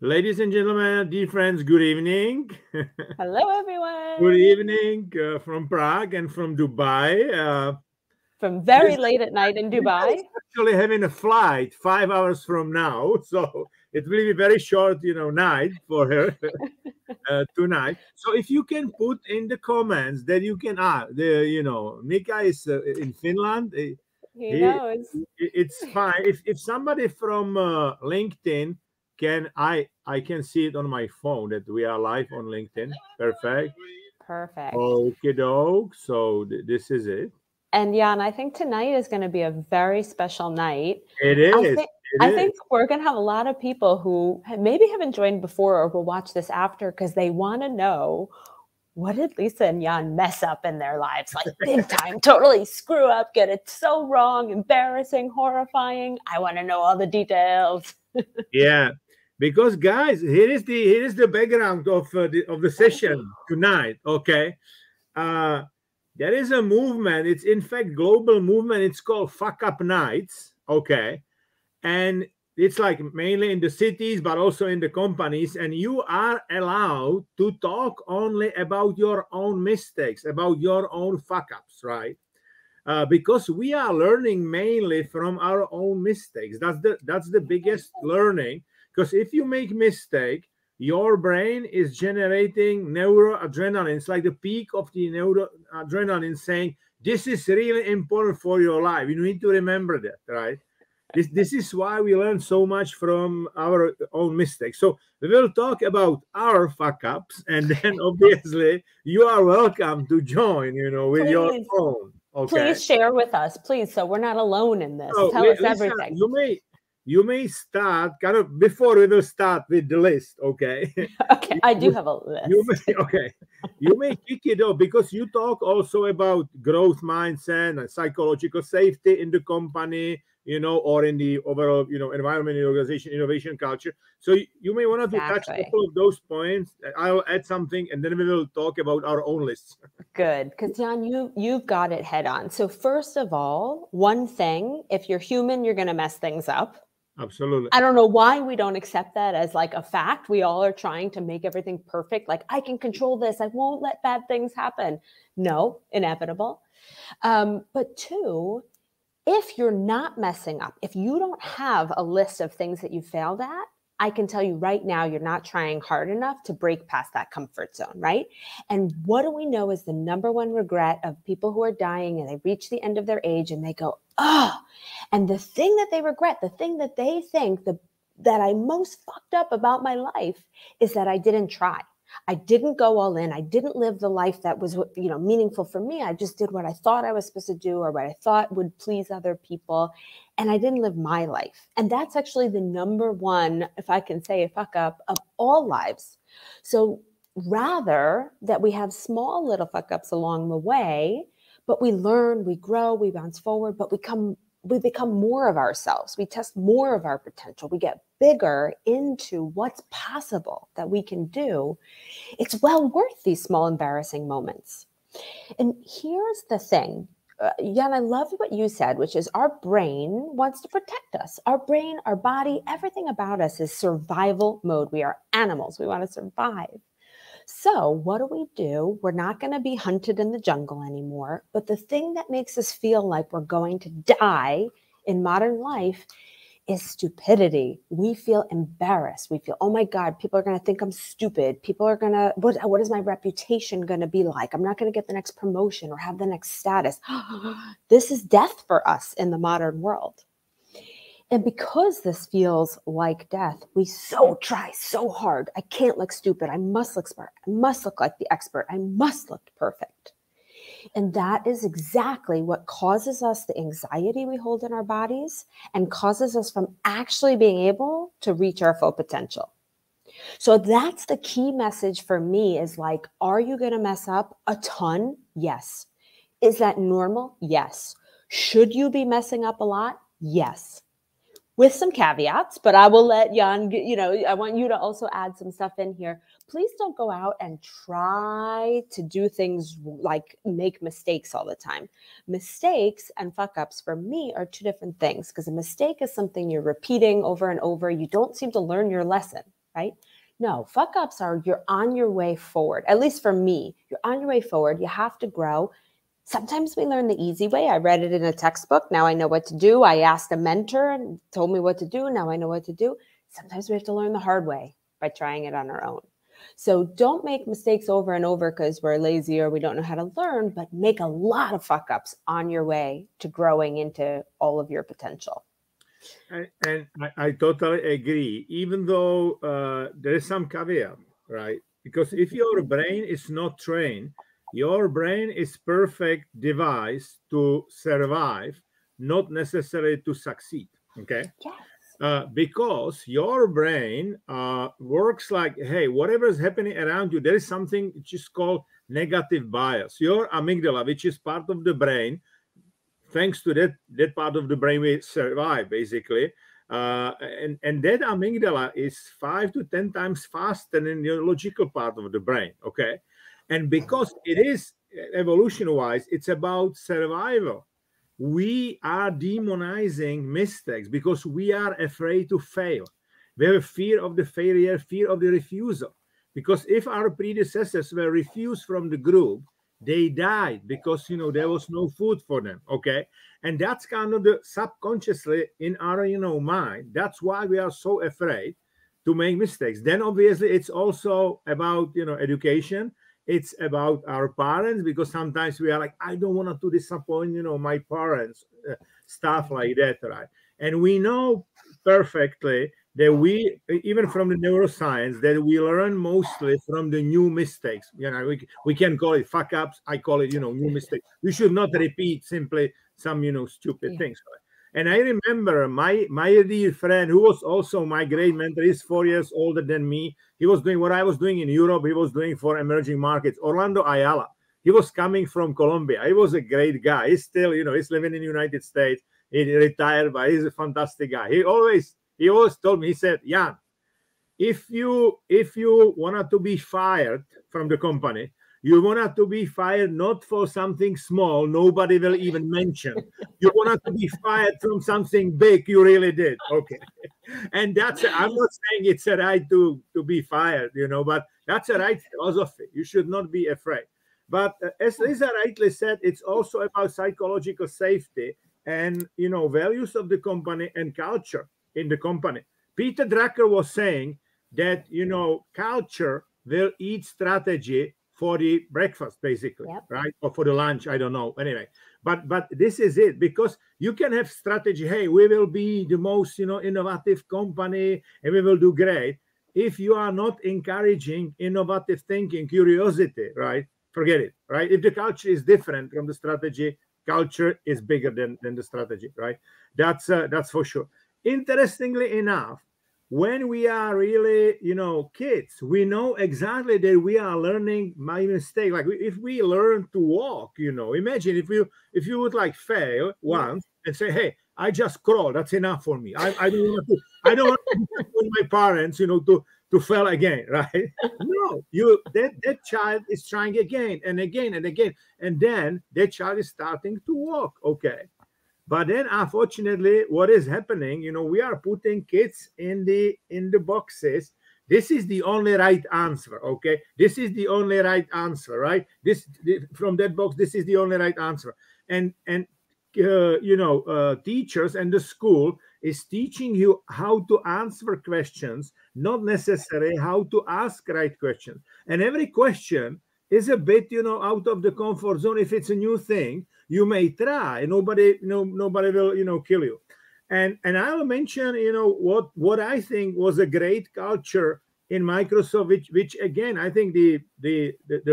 Ladies and gentlemen, dear friends, good evening. Hello, Good everyone. evening from Prague and from Dubai. From Yes, very late at night in Lisa is Dubai. actually having a flight 5 hours from now, so it will be very short, night for her tonight. So if you can put in the comments that you can, Mika is in Finland. He He, knows. it's fine. If somebody from LinkedIn can, I can see it on my phone that we are live on LinkedIn. Perfect. Perfect. Okay, doke. So this is it. And Jan, I think tonight is going to be a very special night. It I is. think It I is. think we're going to have a lot of people who maybe haven't joined before or will watch this after because they want to know, what did Lisa and Jan mess up in their lives? Like big time, totally screw up, get it so wrong, embarrassing, horrifying. I want to know all the details. Yeah. Because guys, here is the background of the session tonight. Okay. Uh, there is a movement. It's in fact global movement. It's called Fuck Up Nights. Okay, and it's like mainly in the cities, but also in the companies. And you are allowed to talk only about your own mistakes, about your own fuck ups, right? Because we are learning mainly from our own mistakes. That's the biggest learning. Because if you make mistake, your brain is generating neuroadrenaline. It's like the peak of the neuroadrenaline saying this is really important for your life. You need to remember that, right? This is why we learn so much from our own mistakes. So we will talk about our fuck ups, and then obviously you are welcome to join, with your Please, own. Okay. please share with us, please, so we're not alone in this. So, Tell us Lisa, everything. you may start kind of before we will start with the list. Okay. Okay, you, I do you have a you list. may okay. You may kick it off because you talk also about growth mindset and psychological safety in the company, or in the overall, environment, organization, innovation culture. So you may want to touch a Exactly. couple of those points. I'll add something, and then we will talk about our own lists. Good, because Jan, you've got it head on. So first of all, one thing, if you're human, you're going to mess things up. Absolutely. I don't know why we don't accept that as like a fact. We all are trying to make everything perfect. Like, I can control this. I won't let bad things happen. No, inevitable. But two, if you're not messing up, if you don't have a list of things that you failed at, I can tell you right now, you're not trying hard enough to break past that comfort zone, right? And what do we know is the number one regret of people who are dying and they reach the end of their age and they go, oh, and the thing that they regret, the thing that they think that I most fucked up about my life is that I didn't try. I didn't go all in. I didn't live the life that was, meaningful for me. I just did what I thought I was supposed to do or what I thought would please other people. And I didn't live my life. And that's actually the number one, if I can say, a fuck up of all lives. So rather that we have small little fuck ups along the way, but we learn, we grow, we bounce forward, but we become more of ourselves. We test more of our potential. We get bigger into what's possible that we can do. It's well worth these small, embarrassing moments. And here's the thing. Jan, I love what you said, which is our brain wants to protect us. Our brain, our body, everything about us is survival mode. We are animals. We want to survive. So, what do? We're not going to be hunted in the jungle anymore. But the thing that makes us feel like we're going to die in modern life is stupidity. We feel embarrassed. We feel, oh my God, people are going to think I'm stupid. People are going to, what is my reputation going to be like? I'm not going to get the next promotion or have the next status. This is death for us in the modern world. And because this feels like death, we try so hard. I can't look stupid. I must look smart. I must look like the expert. I must look perfect. And that is exactly what causes us the anxiety we hold in our bodies and causes us from actually being able to reach our full potential. So that's the key message for me is like, are you going to mess up a ton? Yes. Is that normal? Yes. Should you be messing up a lot? Yes. With some caveats, but I will let Jan, I want you to also add some stuff in here. Please don't go out and try to do things like make mistakes all the time. Mistakes and fuck ups for me are 2 different things because a mistake is something you're repeating over and over. You don't seem to learn your lesson, right? No, fuck ups are you're on your way forward. At least for me, you're on your way forward. You have to grow. Sometimes we learn the easy way. I read it in a textbook. Now I know what to do. I asked a mentor and told me what to do. Now I know what to do. Sometimes we have to learn the hard way by trying it on our own. So don't make mistakes over and over because we're lazy or we don't know how to learn, but make a lot of fuck ups on your way to growing into all of your potential. And I totally agree, even though there is some caveat, right? Because if your brain is not trained, your brain is perfect device to survive, not necessarily to succeed. Okay. Yes. Because your brain works like, hey, whatever is happening around you, there is something which is called negative bias. Your amygdala, which is part of the brain, thanks to that part of the brain, we survive basically. And that amygdala is 5 to 10 times faster than the logical part of the brain. Okay. And because it is evolution wise, it's about survival. We are demonizing mistakes because we are afraid to fail. We have a fear of the failure, fear of the refusal. Because if our predecessors were refused from the group, they died because there was no food for them. Okay. And that's kind of the subconsciously in our mind. That's why we are so afraid to make mistakes. Then obviously it's also about education. It's about our parents, because sometimes we are like, I don't want to disappoint my parents, stuff like that, right? And we know perfectly that we, even from the neuroscience, that we learn mostly from the new mistakes. We can call it fuck ups. I call it new mistakes. We should not repeat simply some stupid things. Right? And I remember my dear friend, who was also my great mentor, he's 4 years older than me. He was doing what I was doing in Europe. He was doing for emerging markets. Orlando Ayala. He was coming from Colombia. He was a great guy. He's still, he's living in the United States. He retired, but he's a fantastic guy. He always told me, he said, Jan, if you wanted to be fired from the company, you wanted to be fired not for something small nobody will even mention. You wanted to be fired from something big you really did. Okay. And that's, I'm not saying it's a right to be fired, but that's a right philosophy. You should not be afraid. But as Lisa rightly said, it's also about psychological safety and values of the company and culture in the company. Peter Drucker was saying that culture will eat strategy for the breakfast, basically. Yep. Right? Or for the lunch, I don't know. Anyway, but this is it, because you can have strategy. Hey, we will be the most innovative company and we will do great. If you are not encouraging innovative thinking, curiosity, right? Forget it, right? If the culture is different from the strategy, culture is bigger than the strategy, right? That's for sure. Interestingly enough, when we are really, kids, we know exactly that we are learning my mistake. Like if we learn to walk, imagine if you would like fail once and say, hey, I just crawl, that's enough for me. I don't want to disappoint my parents, to fail again, right? No, that child is trying again and again and again, and then that child is starting to walk. Okay. But then, unfortunately, what is happening? We are putting kids in the boxes. This is the only right answer. Okay, this is the only right answer, right? From that box, this is the only right answer. And teachers and the school is teaching you how to answer questions, not necessarily how to ask right questions. And every question is a bit, out of the comfort zone. If it's a new thing, you may try. Nobody will, kill you. And I'll mention, what I think was a great culture in Microsoft, which again, I think the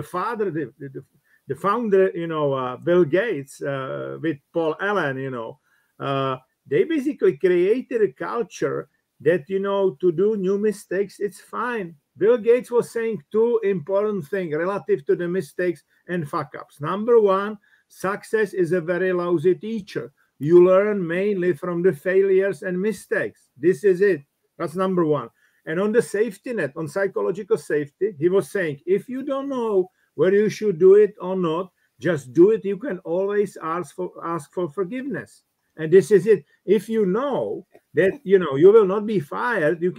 father, the founder, Bill Gates, with Paul Allen, they basically created a culture that, to do new mistakes, it's fine. Bill Gates was saying two important things relative to the mistakes and fuck-ups. Number one, success is a very lousy teacher. You learn mainly from the failures and mistakes. This is it. That's number one. And on the safety net, on psychological safety, he was saying, if you don't know whether you should do it or not, just do it. You can always ask for forgiveness. And this is it. If you know that, you know, you will not be fired, you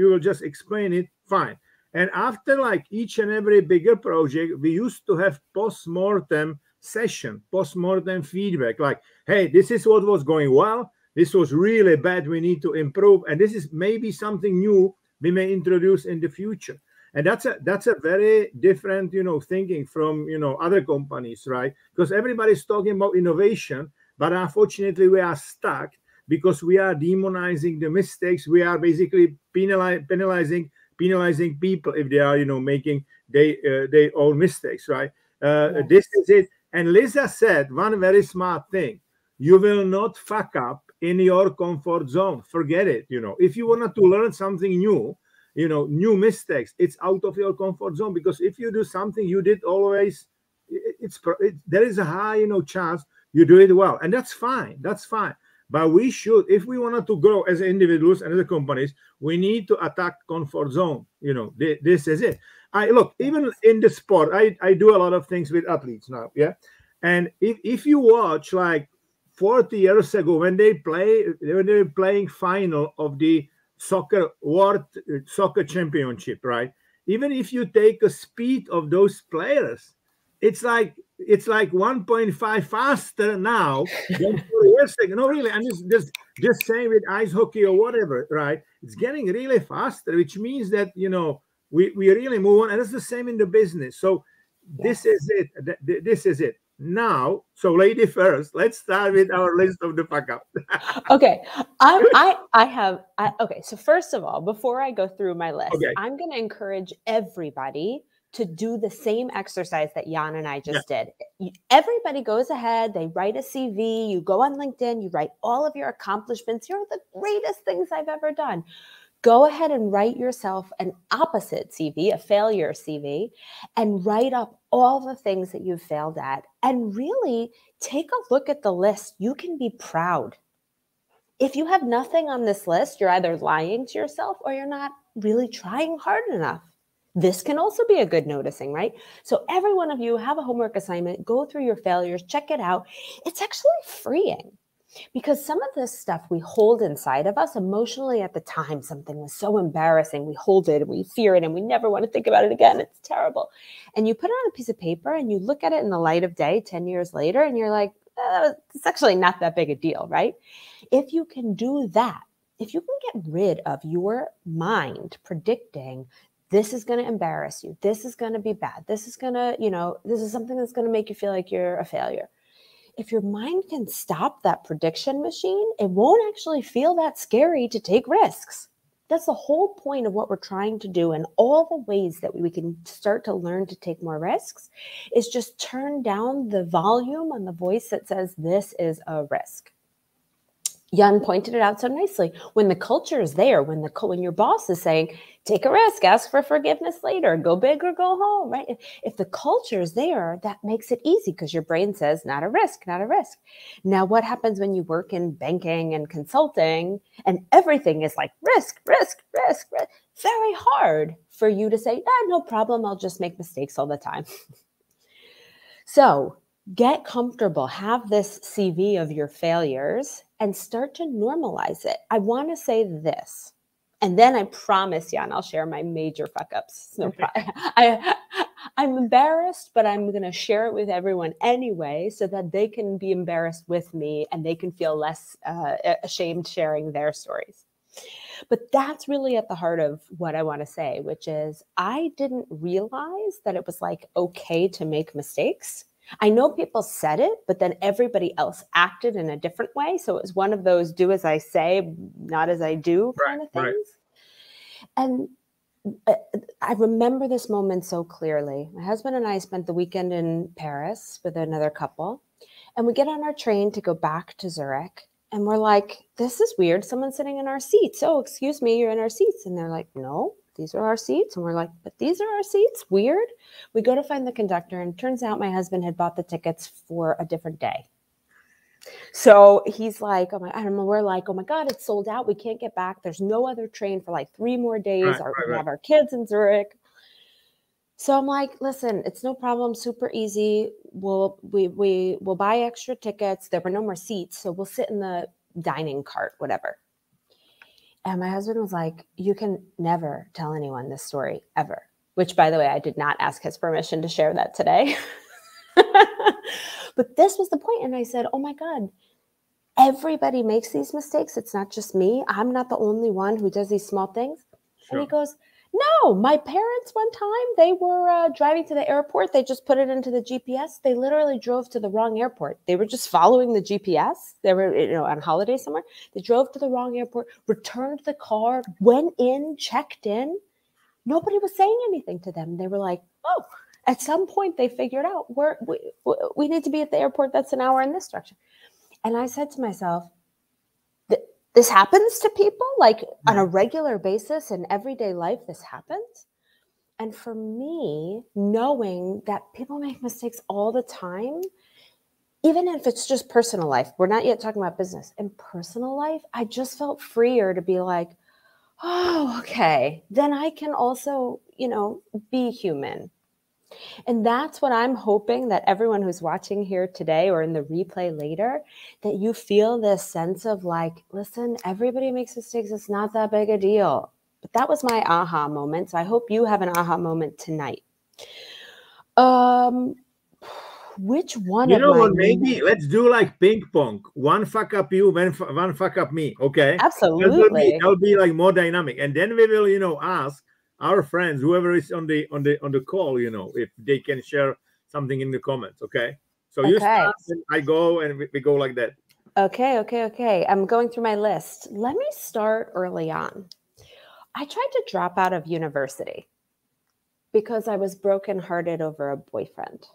will just explain it, fine. And after like each and every bigger project, we used to have post-mortem session, post-mortem feedback, like, hey, this is what was going well, this was really bad, we need to improve, and this is maybe something new we may introduce in the future. And that's a very different, you know, thinking from, you know, other companies, right? Because everybody's talking about innovation, but unfortunately we are stuck because we are demonizing the mistakes. We are basically penalizing people if they are, you know, making their own mistakes, right? Yes. This is it. And Lisa said one very smart thing: you will not fuck up in your comfort zone. Forget it. You know, if you wanted to learn something new, you know, new mistakes, it's out of your comfort zone, because if you do something you did always, there is a high, you know, chance you do it well, and that's fine. That's fine. But we should, if we wanted to grow as individuals and as a companies, we need to attack comfort zone. You know, this is it. I look, even in the sport, I do a lot of things with athletes now. Yeah. And if you watch like 40 years ago when they were playing final of the world soccer championship, right? Even if you take a speed of those players, it's like 1.5 faster now than 4 years ago. No, really, and just saying with ice hockey or whatever, right? It's getting really faster, which means that, you know, we really move on, and it's the same in the business. So this is it. This is it. Now, so lady first, let's start with our list of the fuck up. Okay. Okay. So first of all, before I go through my list, okay, I'm going to encourage everybody to do the same exercise that Jan and I just did. Everybody goes ahead, they write a CV, you go on LinkedIn, you write all of your accomplishments. You're the greatest things I've ever done. Go ahead and write yourself an opposite CV, a failure CV, and write up all the things that you've failed at, and really take a look at the list. You can be proud. If you have nothing on this list, you're either lying to yourself or you're not really trying hard enough. This can also be a good noticing, right? So every one of you have a homework assignment, go through your failures, check it out. It's actually freeing, because some of this stuff we hold inside of us emotionally at the time. Something was so embarrassing. We hold it and we fear it and we never want to think about it again. It's terrible. And you put it on a piece of paper and you look at it in the light of day 10 years later and you're like, it's actually not that big a deal, right? If you can do that, if you can get rid of your mind predicting, this is going to embarrass you, this is going to be bad, this is going to, you know, this is something that's going to make you feel like you're a failure. If your mind can stop that prediction machine, it won't actually feel that scary to take risks. That's the whole point of what we're trying to do. And all the ways that we can start to learn to take more risks is just turn down the volume on the voice that says this is a risk. Jan pointed it out so nicely. When the culture is there, when your boss is saying, take a risk, ask for forgiveness later, go big or go home, right? If the culture is there, that makes it easy because your brain says, not a risk, not a risk. Now, what happens when you work in banking and consulting and everything is like risk, risk, risk, risk? Very hard for you to say, no problem, I'll just make mistakes all the time. So get comfortable, have this CV of your failures and start to normalize it. I want to say this, and then I promise, Jan, I'll share my major fuck-ups. No problem. I'm embarrassed, but I'm going to share it with everyone anyway so that they can be embarrassed with me and they can feel less ashamed sharing their stories. But that's really at the heart of what I want to say, which is I didn't realize that it was like okay to make mistakes. I know people said it, but then everybody else acted in a different way. So it was one of those do as I say, not as I do kind of things. Right. And I remember this moment so clearly. My husband and I spent the weekend in Paris with another couple, and we get on our train to go back to Zurich. And we're like, this is weird. Someone's sitting in our seats. Oh, excuse me, you're in our seats. And they're like, no, these are our seats. And we're like, but these are our seats? Weird. We go to find the conductor, and it turns out my husband had bought the tickets for a different day. So he's like, oh my, I don't know. We're like, oh my God, it's sold out. We can't get back. There's no other train for like 3 more days. We have our kids in Zurich. So I'm like, listen, it's no problem, super easy. We'll buy extra tickets. There were no more seats, so we'll sit in the dining cart, whatever. And my husband was like, you can never tell anyone this story ever. Which, by the way, I did not ask his permission to share that today. But this was the point. And I said, oh my God, everybody makes these mistakes. It's not just me. I'm not the only one who does these small things. Sure. And he goes, no, my parents one time, they were driving to the airport. They just put it into the GPS. They literally drove to the wrong airport. They were just following the GPS. They were, on holiday somewhere. They drove to the wrong airport, returned the car, went in, checked in. Nobody was saying anything to them. They were like, oh, at some point they figured out we need to be at the airport that's an hour in this direction. And I said to myself, this happens to people like on a regular basis in everyday life. This happens. And for me, knowing that people make mistakes all the time, even if it's just personal life, we're not yet talking about business. In personal life, I just felt freer to be like, oh, okay, then I can also, be human. And that's what I'm hoping that everyone who's watching here today or in the replay later, that you feel this sense of like, listen, everybody makes mistakes. It's not that big a deal. But that was my aha moment. So I hope you have an aha moment tonight. Which one of my maybe let's do like ping pong. One fuck up you, one fuck up me. Okay. Absolutely. That'll be like more dynamic. And then we will, ask our friends, whoever is on the call, if they can share something in the comments. Okay. So you start and I go and we go like that. Okay. I'm going through my list. Let me start early on. I tried to drop out of university because I was brokenhearted over a boyfriend.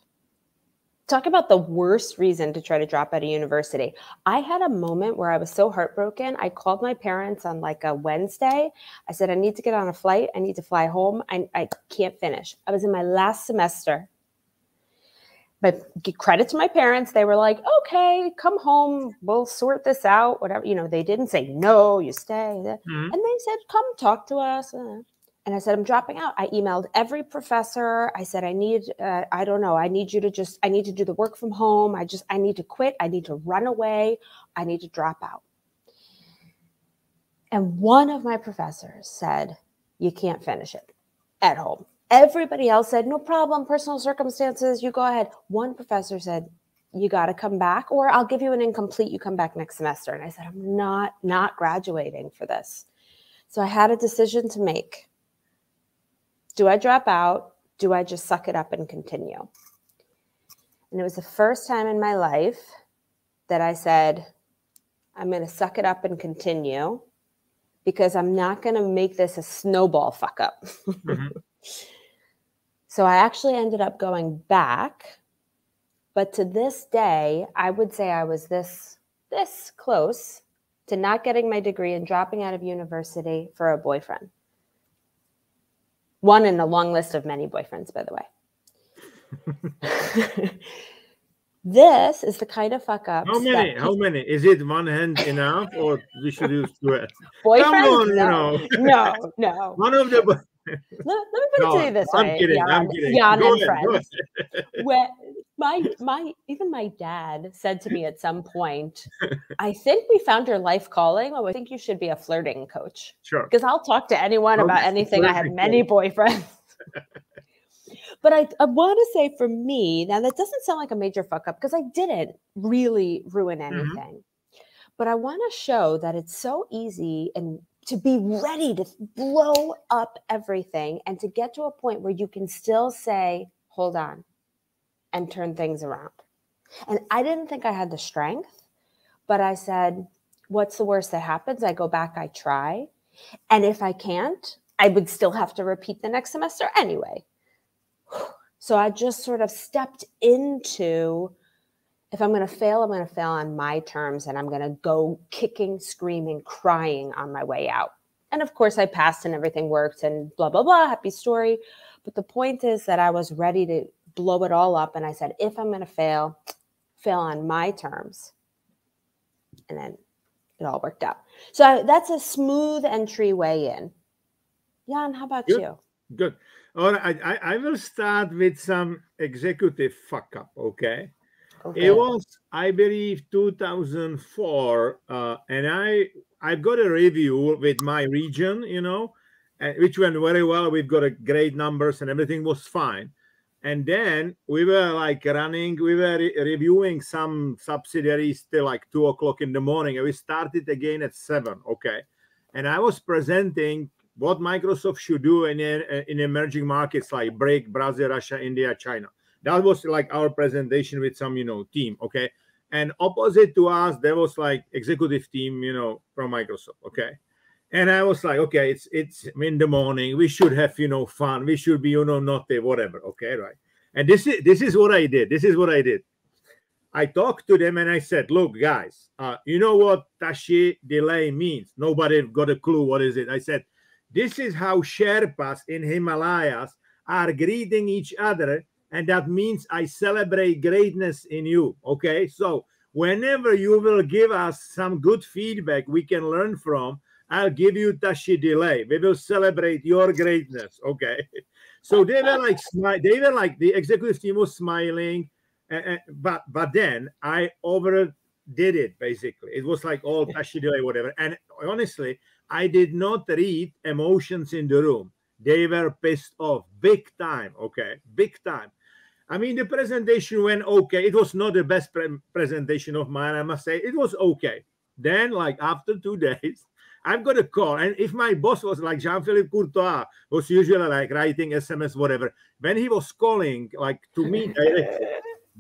Talk about the worst reason to try to drop out of university. I had a moment where I was so heartbroken. I called my parents on like a Wednesday. I said, I need to get on a flight. I need to fly home. I can't finish. I was in my last semester. But credit to my parents. They were like, okay, come home. We'll sort this out. Whatever. They didn't say, no, you stay. Mm-hmm. And they said, come talk to us. And I said, I'm dropping out. I emailed every professor. I said, I need you to I need to do the work from home. I need to quit. I need to run away. I need to drop out. And one of my professors said, you can't finish it at home. Everybody else said, no problem, personal circumstances, you go ahead. One professor said, you got to come back, or I'll give you an incomplete. You come back next semester. And I said, I'm not graduating for this. So I had a decision to make. Do I drop out? Do I just suck it up and continue? And it was the first time in my life that I said, I'm going to suck it up and continue because I'm not going to make this a snowball fuck up. Mm-hmm. So I actually ended up going back. But to this day, I would say I was this close to not getting my degree and dropping out of university for a boyfriend. One in a long list of many boyfriends, by the way. This is the kind of fuck ups. How many? Is it one hand enough, or we should use two hands? Boyfriends? No. One of the. Let me put it to you this way. I'm kidding. Jan and friends. Even my dad said to me at some point, I think we found your life calling. I think you should be a flirting coach. Sure. Because I'll talk to anyone about anything. I had many boyfriends. But I want to say for me, now that doesn't sound like a major fuck up because I didn't really ruin anything. Mm-hmm. But I want to show that it's so easy and to be ready to blow up everything and to get to a point where you can still say, hold on, and turn things around. And I didn't think I had the strength, but I said, what's the worst that happens? I go back, I try. And if I can't, I would still have to repeat the next semester anyway. So I just sort of stepped into, if I'm going to fail on my terms, and I'm going to go kicking, screaming, crying on my way out. And of course I passed and everything worked and blah, blah, blah, happy story. But the point is that I was ready to blow it all up. And I said, if I'm going to fail on my terms. And then it all worked out. So that's a smooth entry way in. Jan, how about you? Good. All right. I will start with some executive fuck up. Okay. It was, I believe, 2004, and I got a review with my region, which went very well. We've got a great numbers and everything was fine. And then we were like we were reviewing some subsidiaries till like 2 o'clock in the morning, and we started again at 7. Okay, and I was presenting what Microsoft should do in emerging markets like BRIC, Brazil, Russia, India, China. That was like our presentation with some, team. Okay. And opposite to us, there was like executive team, from Microsoft. Okay. And I was like, okay, it's in the morning. We should have, fun. We should be, naughty, whatever. Okay. Right. And this is what I did. This is what I did. I talked to them and I said, look, guys, you know what Tashi delay means? Nobody got a clue. What is it? I said, this is how Sherpas in Himalayas are greeting each other. And that means I celebrate greatness in you. Okay. So whenever you will give us some good feedback we can learn from, I'll give you Tashi delay. We will celebrate your greatness. Okay. So they were like, the executive team was smiling. But then I overdid it, basically. It was like all Tashi delay, whatever. And honestly, I did not read emotions in the room. They were pissed off big time. Okay. Big time. I mean, the presentation went okay. It was not the best presentation of mine, I must say. It was okay. Then, like after 2 days, I've got a call. And if my boss was like Jean-Philippe Courtois, was usually like writing SMS, whatever, when he was calling like to me directly,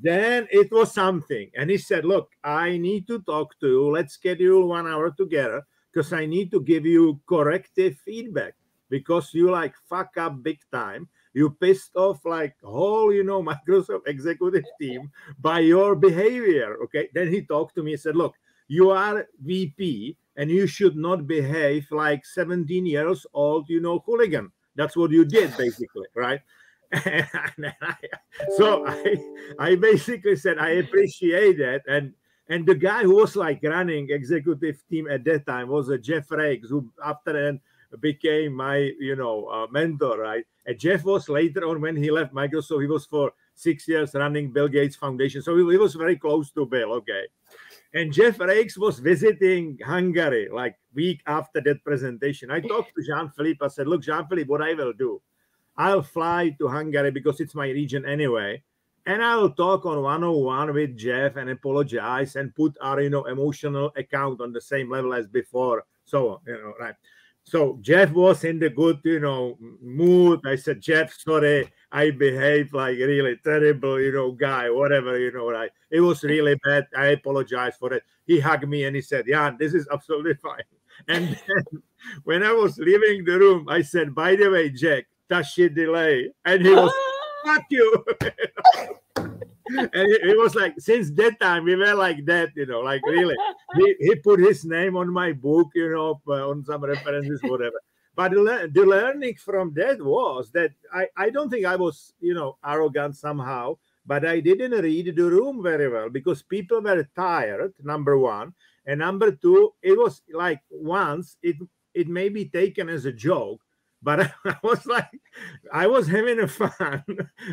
then it was something. And he said, look, I need to talk to you. Let's schedule 1 hour together because I need to give you corrective feedback because you like fuck up big time. You pissed off like whole, Microsoft executive team by your behavior. Okay. Then he talked to me and said, look, you are VP and you should not behave like 17 years old, hooligan. That's what you did basically. Right. So I basically said, I appreciate that. And the guy who was like running executive team at that time was Jeff Rakes, who after then became my, mentor, right? And Jeff was later on when he left Microsoft, he was for 6 years running Bill Gates Foundation. So he was very close to Bill, okay? And Jeff Rakes was visiting Hungary like week after that presentation. I talked to Jean-Philippe. I said, look, Jean-Philippe, what I will do, I'll fly to Hungary because it's my region anyway. And I'll talk on 101 with Jeff and apologize and put our, emotional account on the same level as before. So, right. So Jeff was in the good, mood. I said, Jeff, sorry, I behaved like really terrible, guy, whatever, right. It was really bad. I apologize for it. He hugged me and he said, Jan, this is absolutely fine. And then when I was leaving the room, I said, by the way, Jack, Tashi delay. And he was, fuck you. And it was like, since that time, we were like that, like really. He put his name on my book, on some references, whatever. But the learning from that was that I don't think I was, arrogant somehow, but I didn't read the room very well because people were tired, number one. And number two, it was like once it may be taken as a joke, but I was having a fun,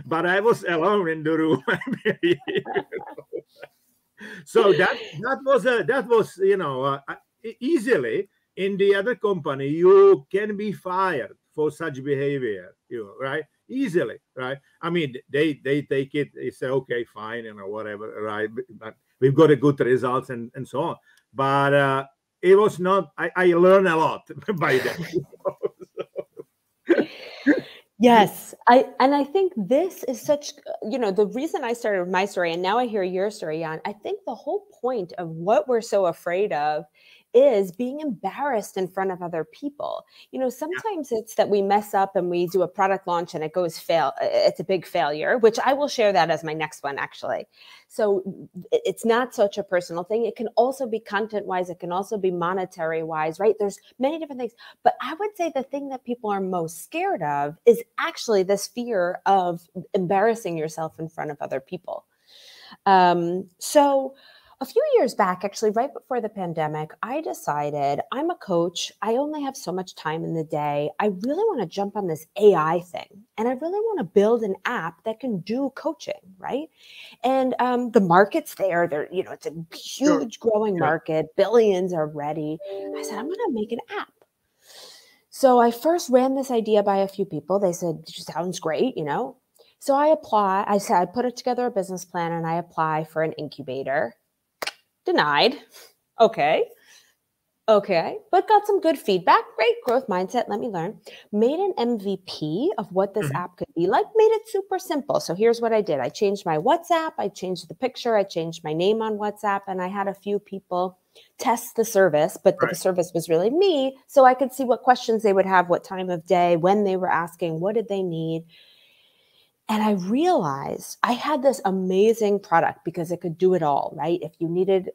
but I was alone in the room. So that was easily in the other company you can be fired for such behavior, right? Easily, right? I mean, they take it, they say, okay, fine, whatever, right? But we've got a good results and so on. But it was not. I learned a lot by that. Yes. I think this is such, the reason I started with my story and now I hear your story, Jan, I think the whole point of what we're so afraid of is being embarrassed in front of other people. Sometimes it's that we mess up and we do a product launch and it goes it's a big failure, which I will share that as my next one, actually. So it's not such a personal thing. It can also be content wise. It can also be monetary wise, right? There's many different things. But I would say the thing that people are most scared of is actually this fear of embarrassing yourself in front of other people. So A few years back, actually, right before the pandemic, I decided I'm a coach. I only have so much time in the day. I really want to jump on this AI thing. And I really want to build an app that can do coaching, right? And the market's there. It's a huge growing market. Billions are ready. I said, I'm going to make an app. So I first ran this idea by a few people. They said, sounds great, So I said, I put it together a business plan and I apply for an incubator. Denied. Okay. But got some good feedback. Great growth mindset. Let me learn. Made an MVP of what this app could be like. Made it super simple. So here's what I did. I changed my WhatsApp. I changed the picture. I changed my name on WhatsApp. And I had a few people test the service, but the service was really me. So I could see what questions they would have, what time of day, when they were asking, what did they need. And I realized I had this amazing product because it could do it all, right? If you needed,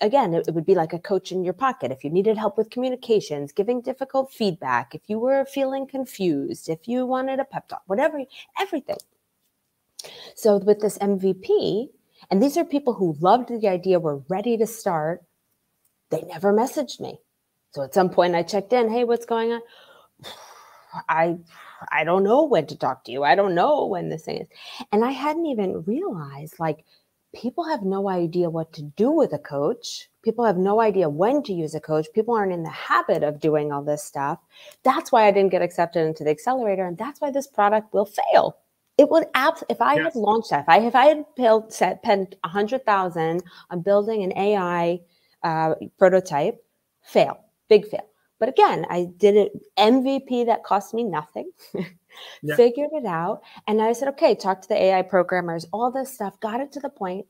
again, it would be like a coach in your pocket. If you needed help with communications, giving difficult feedback, if you were feeling confused, if you wanted a pep talk, whatever, everything. So with this MVP, and these are people who loved the idea, were ready to start, they never messaged me. So at some point I checked in, hey, what's going on? I don't know when to talk to you. I don't know when this thing is. And I hadn't even realized, like, people have no idea what to do with a coach. People have no idea when to use a coach. People aren't in the habit of doing all this stuff. That's why I didn't get accepted into the accelerator. And that's why this product will fail. It would if I had launched that, if I had spent $100,000 on building an AI prototype, big fail. But again, I did an MVP that cost me nothing, figured it out. And I said, okay, talk to the AI programmers, all this stuff, got it to the point.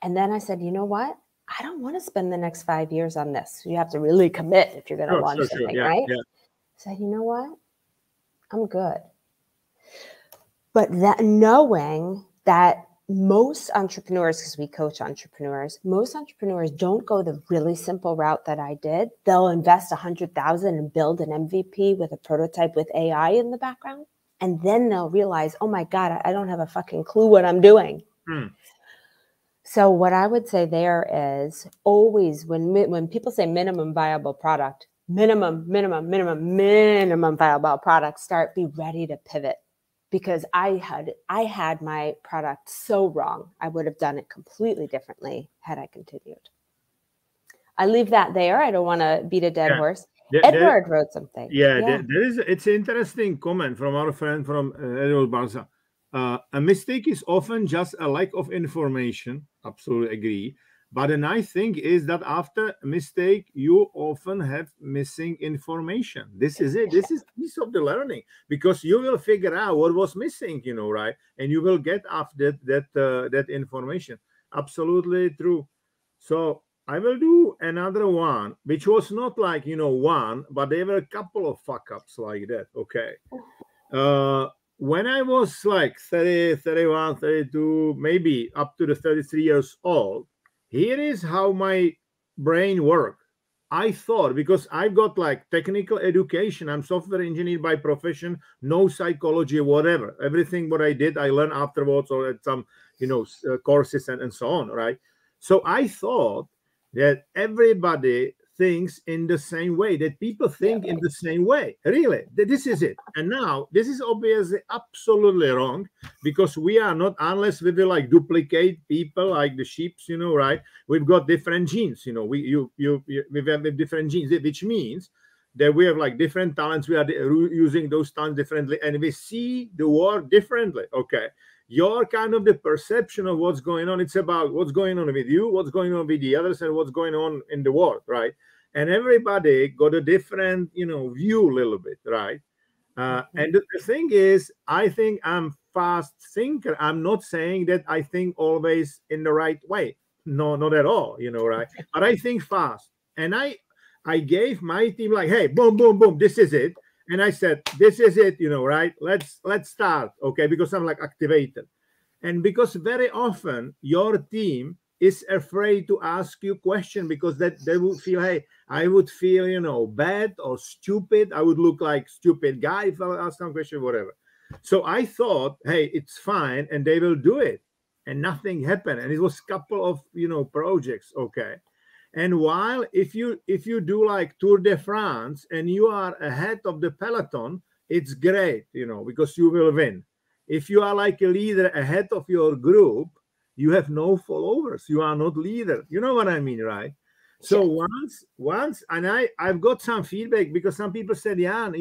And then I said, you know what? I don't want to spend the next 5 years on this. You have to really commit if you're going to launch something, right? I said, you know what? I'm good. But that knowing that most entrepreneurs, because we coach entrepreneurs, most entrepreneurs don't go the really simple route that I did. They'll invest $100,000 and build an MVP with a prototype with AI in the background. And then they'll realize, oh my God, I don't have a fucking clue what I'm doing. So what I would say there is always when people say minimum viable product, minimum viable product, be ready to pivot. Because I had my product so wrong. I would have done it completely differently had I continued. I leave that there. I don't want to beat a dead horse. Edward wrote something. It's an interesting comment from our friend from Edward Barza. A mistake is often just a lack of information. Absolutely agree. But the nice thing is that after a mistake, you often have missing information. This is it. This is piece of the learning, because you will figure out what was missing, right? And you will get after that information. Absolutely true. So I will do another one, which was not like, one, but there were a couple of fuck ups like that. Okay. When I was like 30, 31, 32, maybe up to the 33 years old, here is how my brain worked. I thought, because I've got like technical education, I'm software engineer by profession, no psychology, whatever. Everything what I did, I learned afterwards or at some, courses and so on, right? So I thought that everybody thinks in the same way, that people think in the same way. Really, this is it. And now this is obviously absolutely wrong, because we are not, unless we will like duplicate people like the sheep, right? We've got different genes, we have different genes, which means that we have like different talents. We are using those talents differently, and we see the world differently. Okay. Your kind of the perception of what's going on, it's about what's going on with you, what's going on with the others, and what's going on in the world, right? And everybody got a different, view a little bit, right? And the thing is, I think I'm fast thinker. I'm not saying that I think always in the right way. No, not at all, right? But I think fast. And I gave my team like, hey, boom, boom, boom, this is it. And I said, this is it, right? Let's start, okay? Because I'm like activated. And because very often your team is afraid to ask you question, because that they would feel, hey, I would feel, bad or stupid. I would look like stupid guy if I ask some question, whatever. So I thought, hey, it's fine, and they will do it. and nothing happened. And it was a couple of, projects. Okay. And while if you do like Tour de France and you are ahead of the peloton, it's great, because you will win. If you are like a leader ahead of your group, you have no followers. You are not leader. You know what I mean, right? So once, and I've got some feedback because some people said, Jan,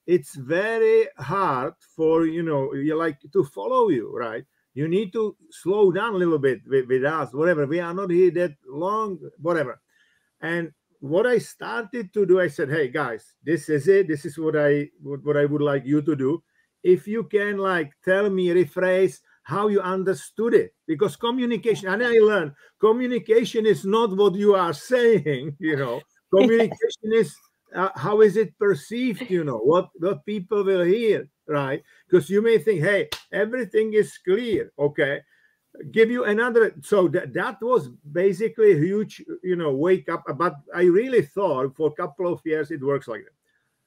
it's very hard for, you like to follow you, right? You need to slow down a little bit with us, whatever. We are not here that long, whatever. And what I started to do, I said, hey guys, this is it. This is what I would like you to do. If you can like tell me, rephrase how you understood it, because communication, and I learned communication is not what you are saying, communication is how is it perceived, what people will hear, right? Because you may think, hey, everything is clear, okay, give you another. So that was basically a huge, wake up. But I really thought for a couple of years it works like that.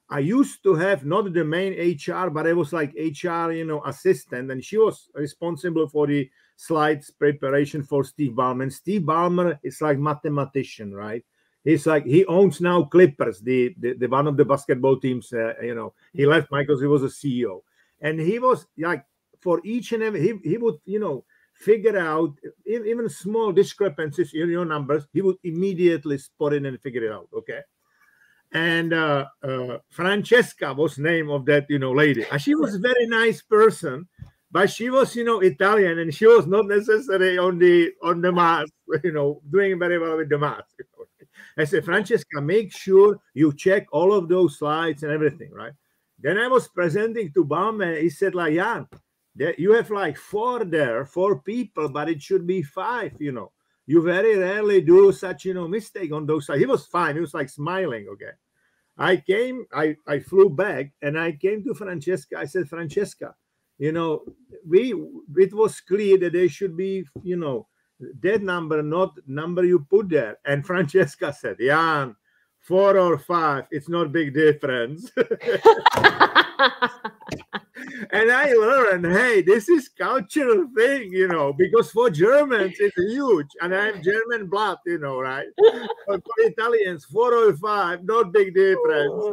I used to have not the main HR, but I was like HR, assistant, and she was responsible for the slides preparation for Steve Ballmer. And Steve Ballmer is like mathematician, right? He's like, he owns now Clippers, the one of the basketball teams. He left because he was a CEO, and he was like, for each and every, he would, figure out even small discrepancies in your numbers. He would immediately spot it and figure it out. Okay. And Francesca was name of that, lady. And she was a very nice person, but she was, Italian, and she was not necessarily on the math, doing very well with the math. I said, Francesca, make sure you check all of those slides and everything, right? Then I was presenting to Baume. He said, like, Jan, you have like four people, but it should be 5, You very rarely do such, mistake on those sides. He was fine. He was like smiling. Okay. I flew back and I came to Francesca. I said, Francesca, it was clear that there should be, that number, not number you put there. And Francesca said, Jan, 4 or 5, it's not big difference. And I learned, hey, this is cultural thing, because for Germans it's huge, and I have German blood, right? But for Italians, 4 or 5, not big difference.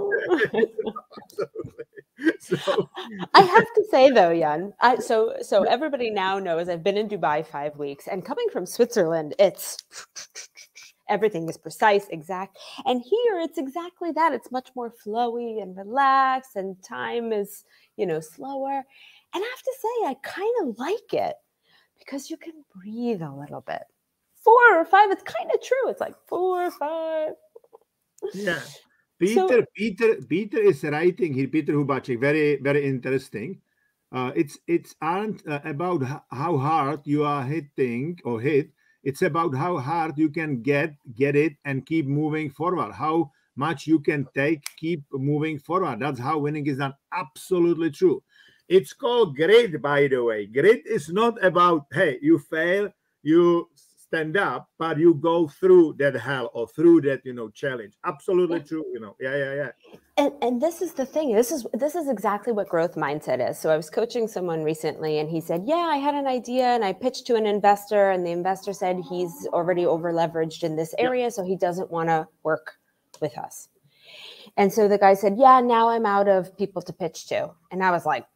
So I have to say though, Jan, so everybody now knows I've been in Dubai 5 weeks, and coming from Switzerland, it's everything is precise, exact. And here it's exactly that. It's much more flowy and relaxed, and time is, slower. And I have to say, I kind of like it because you can breathe a little bit. 4 or 5, it's kind of true. It's like 4 or 5. Yeah. Peter is writing here, Peter Hubacek, very, very interesting. It's aren't about how hard you are hitting or hit. It's about how hard you can get it and keep moving forward. How much you can take, keep moving forward. That's how winning is done. Absolutely true. It's called grit, by the way. Grit is not about, hey, you fail, you stand up, but you go through that hell or through that, challenge. Absolutely true. Yeah. And this is the thing. This is exactly what growth mindset is. So I was coaching someone recently, and he said, yeah, I had an idea and I pitched to an investor, and the investor said he's already over leveraged in this area, so he doesn't want to work with us. And so the guy said, yeah, now I'm out of people to pitch to. And I was like,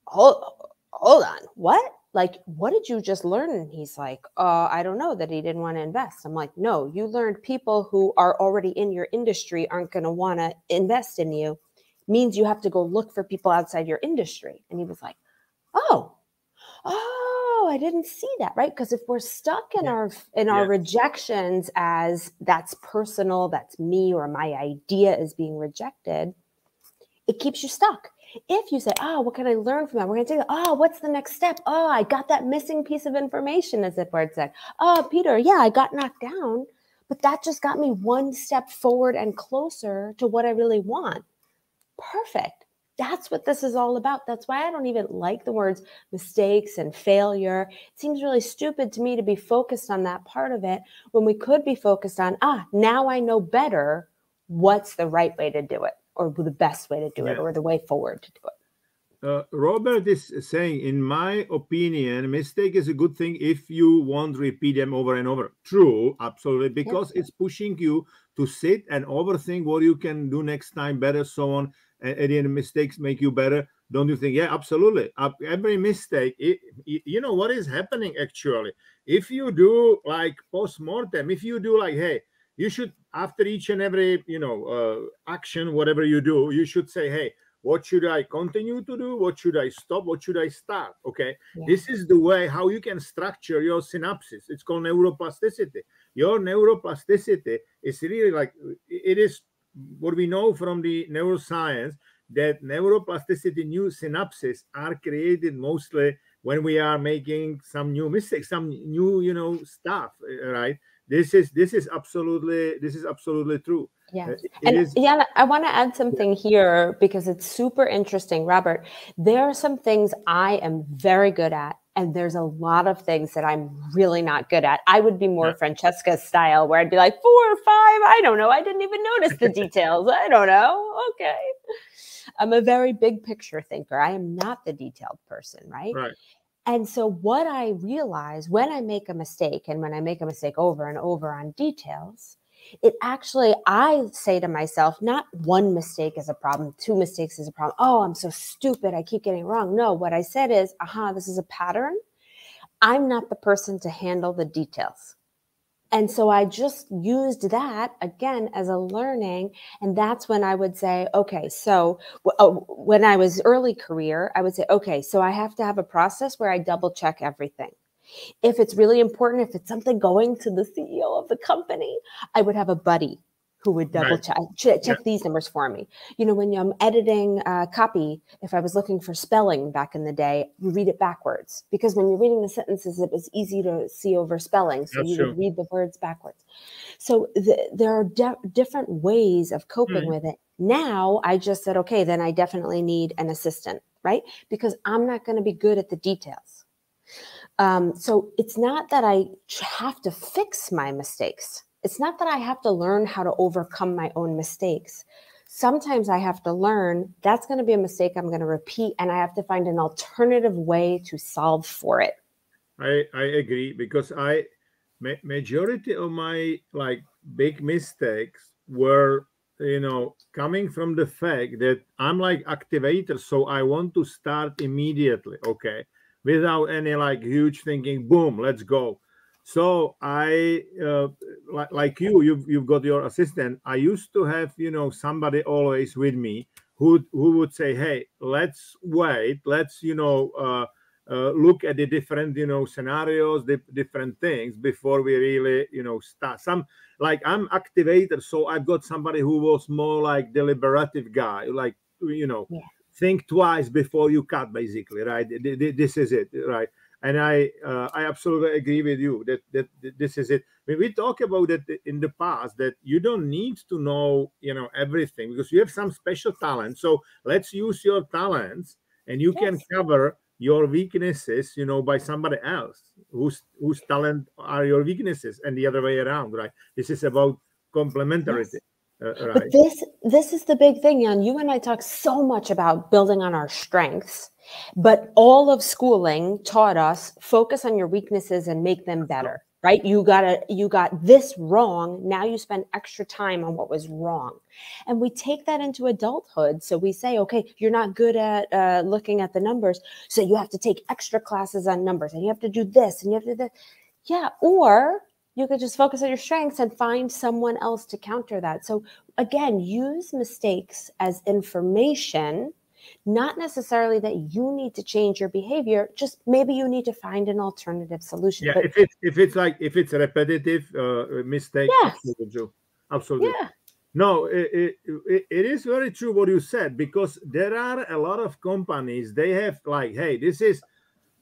hold on, what? Like, what did you just learn? And he's like, I don't know, that he didn't want to invest. I'm like, no, you learned people who are already in your industry aren't going to want to invest in you. Means you have to go look for people outside your industry. And he was like, oh, I didn't see that, right? Because if we're stuck in our rejections as that's personal, that's me, or my idea is being rejected, it keeps you stuck. If you say, what can I learn from that? We're going to take that. What's the next step? I got that missing piece of information, as the word said. Peter, yeah, I got knocked down, but that just got me one step forward and closer to what I really want. Perfect. That's what this is all about. That's why I don't even like the words mistakes and failure. It seems really stupid to me to be focused on that part of it when we could be focused on, now I know better what's the right way to do it, or the best way to do it, or the way forward to do it. Robert is saying, in my opinion, mistake is a good thing if you won't repeat them over and over. True, absolutely, because it's pushing you to sit and overthink what you can do next time better, so on. And then mistakes make you better. Don't you think? Yeah, absolutely. Every mistake, you know what is happening actually. If you do like post-mortem, if you do like, hey, you should, after each and every, action, whatever you do, you should say, hey, what should I continue to do? What should I stop? What should I start? Okay. Yeah. This is the way how you can structure your synapses. It's called neuroplasticity. Your neuroplasticity is really like, it is what we know from the neuroscience, that neuroplasticity, new synapses are created mostly when we are making some new mistakes, some new, stuff, right? This is absolutely true. Yeah. And yeah, I want to add something here because it's super interesting, Robert. There are some things I am very good at, and there's a lot of things that I'm really not good at. I would be more Francesca's style, where I'd be like 4 or 5. I don't know. I didn't even notice the details. I don't know. Okay. I'm a very big picture thinker. I am not the detailed person, right? Right. And so what I realize when I make a mistake, and when I make a mistake over and over on details, it actually, I say to myself, not one mistake is a problem, 2 mistakes is a problem. Oh, I'm so stupid, I keep getting it wrong. No, what I said is, this is a pattern. I'm not the person to handle the details. And so I just used that again as a learning. And that's when I would say, okay, so when I was early career, I would say, okay, so I have to have a process where I double check everything. If it's really important, if it's something going to the CEO of the company, I would have a buddy who would double check these numbers for me. When I'm editing copy, if I was looking for spelling back in the day, you read it backwards, because when you're reading the sentences, it was easy to see over spelling. So you would read the words backwards. So there are different ways of coping with it. Now I just said, okay, then I definitely need an assistant, right? Because I'm not going to be good at the details. So it's not that I have to fix my mistakes. It's not that I have to learn how to overcome my own mistakes. Sometimes I have to learn that's going to be a mistake I'm going to repeat, and I have to find an alternative way to solve for it. I agree, because majority of my like big mistakes were, coming from the fact that I'm like activator. So I want to start immediately. Okay. Without any like huge thinking, boom, let's go. So I, like you've got your assistant. I used to have, somebody always with me who would say, hey, let's wait. Let's, look at the different, scenarios, the different things before we really, start. Like I'm activator. So I've got somebody who was more like deliberative guy, like, think twice before you cut, basically, right? This is it, right? And I absolutely agree with you that this is it. When we talk about it in the past, that you don't need to know, everything, because you have some special talent. So let's use your talents, and you can cover your weaknesses, by somebody else whose talent are your weaknesses, and the other way around, right? This is about complementarity. Right. But this is the big thing, Jan. You and I talk so much about building on our strengths, but all of schooling taught us focus on your weaknesses and make them better, right? You got this wrong. Now you spend extra time on what was wrong. And we take that into adulthood. So we say, okay, you're not good at looking at the numbers, so you have to take extra classes on numbers, and you have to do this, and you have to do that. Yeah, or you could just focus on your strengths and find someone else to counter that. So again, use mistakes as information, not necessarily that you need to change your behavior. Just maybe you need to find an alternative solution. Yeah, but if it's a repetitive mistake, absolutely. Yeah. No, it is very true what you said, because there are a lot of companies, they have like, hey, this is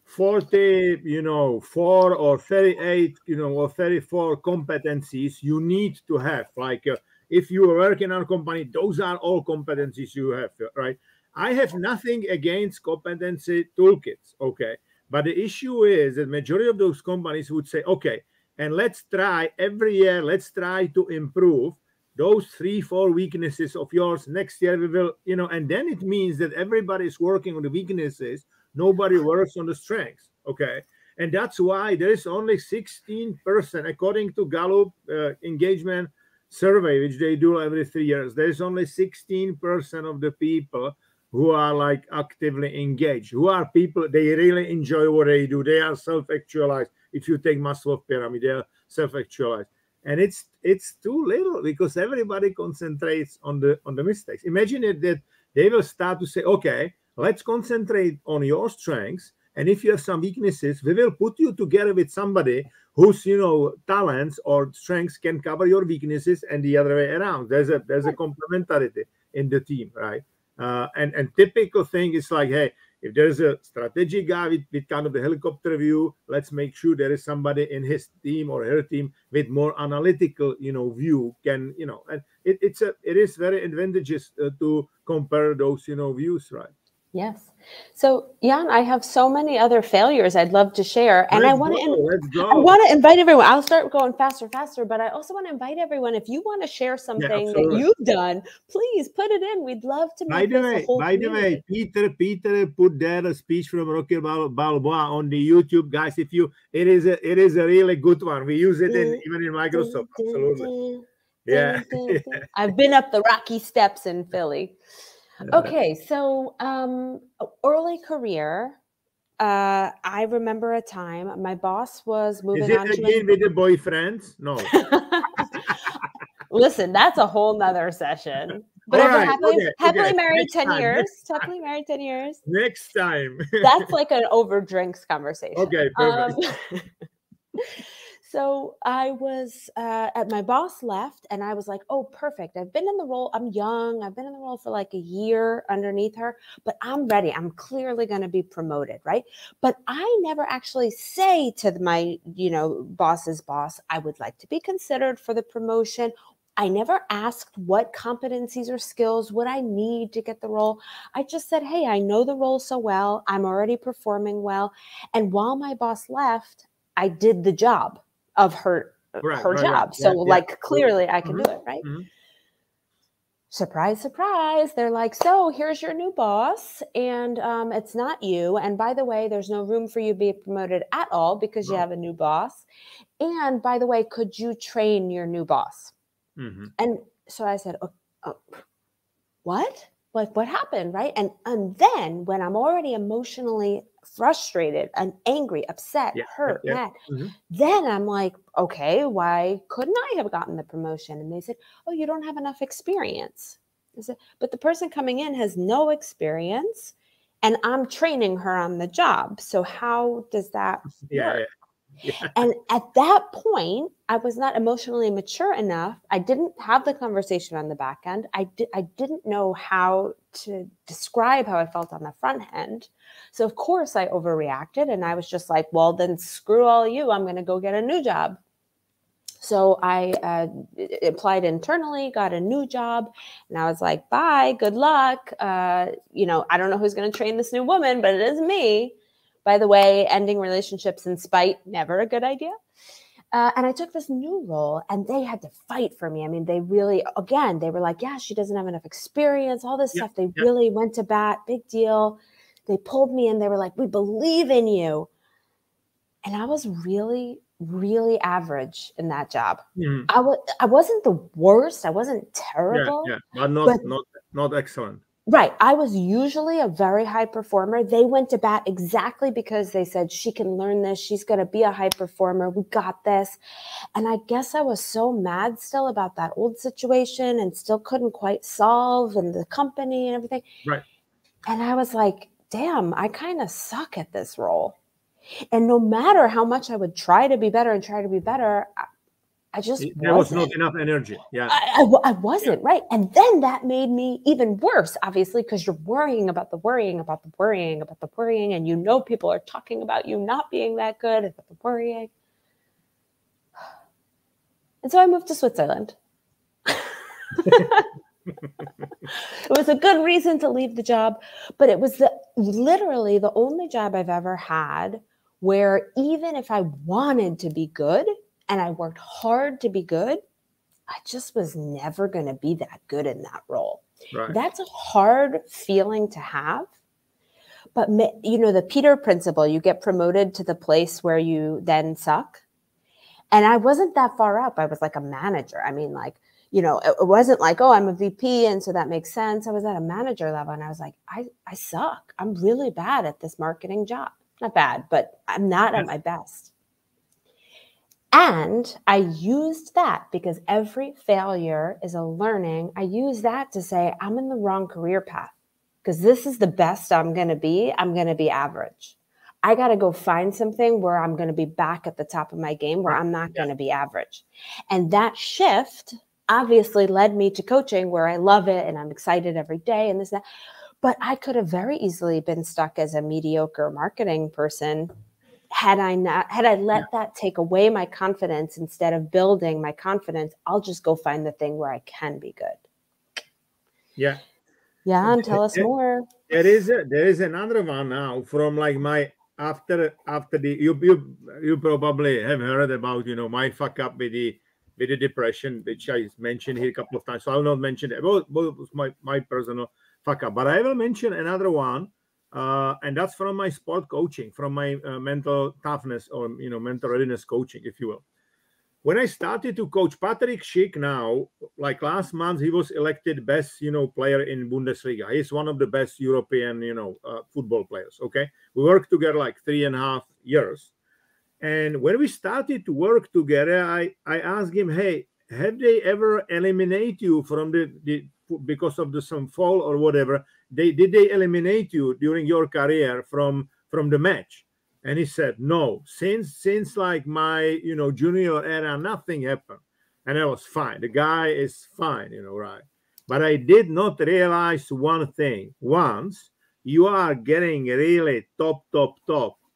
40, 4 or 38, or 34 competencies you need to have. Like, if you work in our company, those are all competencies you have, right? I have nothing against competency toolkits, okay? But the issue is that majority of those companies would say, okay, and let's try every year, let's try to improve those 3-4 weaknesses of yours. Next year we will, and then it means that everybody's working on the weaknesses. Nobody works on the strengths. Okay. And that's why there is only 16%, according to Gallup engagement survey, which they do every 3 years. There is only 16% of the people who are like actively engaged, who are people, they really enjoy what they do. They are self-actualized. If you take Maslow's pyramid, they are self-actualized. And it's too little, because everybody concentrates on the mistakes. Imagine it that they will start to say, okay, let's concentrate on your strengths. And if you have some weaknesses, we will put you together with somebody whose, talents or strengths can cover your weaknesses, and the other way around. There's a complementarity in the team, right? And typical thing is like, hey, if there's a strategy guy with kind of the helicopter view, let's make sure there is somebody in his team or her team with more analytical, view. And it is very advantageous to compare those, views, right? Yes. So, Jan, I have so many other failures I'd love to share. And Let's go. I want to invite everyone. I'll start going faster, but I also want to invite everyone. If you want to share something that you've done, please put it in. We'd love to make this a whole community. By the way, Peter put there a speech from Rocky Balboa on the YouTube. Guys, it is a really good one. We use it even in Microsoft. Absolutely. Yeah. I've been up the rocky steps in Philly. Okay, so early career, I remember a time my boss was moving on. Is it again with the boyfriends? No. Listen, that's a whole nother session. But I've been happily married 10 years. Happily married 10 years. Next time. That's like an over drinks conversation. Okay, perfect. So I was my boss left, and I was like, oh, perfect. I've been in the role. I'm young. I've been in the role for like a year underneath her, but I'm ready. I'm clearly going to be promoted, right? But I never actually say to my, boss's boss, I would like to be considered for the promotion. I never asked what competencies or skills would I need to get the role. I just said, hey, I know the role so well. I'm already performing well. And while my boss left, I did the job of her job. Right. So clearly I can do it, right? Mm-hmm. Surprise, surprise. They're like, so here's your new boss, and it's not you. And by the way, there's no room for you to be promoted at all because you have a new boss. And by the way, could you train your new boss? Mm-hmm. And so I said, what? Like, what happened, right? And then when I'm already emotionally frustrated and angry, upset, hurt, mad, then I'm like, okay, why couldn't I have gotten the promotion? And they said, oh, you don't have enough experience. I said, but the person coming in has no experience, and I'm training her on the job. So how does that work? Yeah. And at that point, I was not emotionally mature enough. I didn't have the conversation on the back end. I didn't know how to describe how I felt on the front end. So of course I overreacted, and I was just like, well, then screw all you. I'm going to go get a new job. So I applied internally, got a new job, and I was like, bye, good luck. I don't know who's going to train this new woman, but it is me. By the way, ending relationships in spite, never a good idea. And I took this new role, and they had to fight for me. I mean, they really, again, they were like, yeah, she doesn't have enough experience, all this stuff. They really went to bat, big deal. They pulled me in. They were like, we believe in you. And I was really, really average in that job. Mm. I wasn't the worst. I wasn't terrible. But not excellent. Right. I was usually a very high performer. They went to bat exactly because they said, she can learn this. She's going to be a high performer. We got this. And I guess I was so mad still about that old situation and still couldn't quite solve, and the company and everything. Right. And I was like, damn, I kind of suck at this role. And no matter how much I would try to be better, there was not enough energy. Yeah, I wasn't right. And then that made me even worse, obviously, because you're worrying about the worrying, and people are talking about you not being that good at the worrying. And so I moved to Switzerland. It was a good reason to leave the job, but it was literally the only job I've ever had where even if I wanted to be good and I worked hard to be good, I just was never going to be that good in that role. Right. That's a hard feeling to have. But, you know, the Peter principle, you get promoted to the place where you then suck. And I wasn't that far up. I was like a manager. I mean, like, you know, it wasn't like, oh, I'm a VP, and so that makes sense. I was at a manager level, and I was like, I suck. I'm really bad at this marketing job. Not bad, but I'm not at my best. And I used that because every failure is a learning. I use that to say, I'm in the wrong career path because this is the best I'm going to be. I'm going to be average. I got to go find something where I'm going to be back at the top of my game, where I'm not going to be average. And that shift obviously led me to coaching, where I love it and I'm excited every day and this, that. But I could have very easily been stuck as a mediocre marketing person had I let that take away my confidence. Instead of building my confidence, I'll just go find the thing where I can be good. Yeah. Jan, tell us more. There is another one now from like my after the you probably have heard about, you know, my fuck up with the depression, which I mentioned here a couple of times. So I'll not mention it. Both my personal fuck up, but I will mention another one. And that's from my sport coaching, from my mental toughness, or, you know, mental readiness coaching, if you will. When I started to coach, Patrick Schick now, like last month, he was elected best, you know, player in Bundesliga. He's one of the best European, you know, football players. Okay, we worked together like 3.5 years, and when we started to work together, I asked him, hey, have they ever eliminate you from the because of some fall or whatever? Did they eliminate you during your career from the match? And he said, no, since like my, you know, junior era, nothing happened. And I was fine. The guy is fine, you know, right? But I did not realize one thing. Once you are getting really top,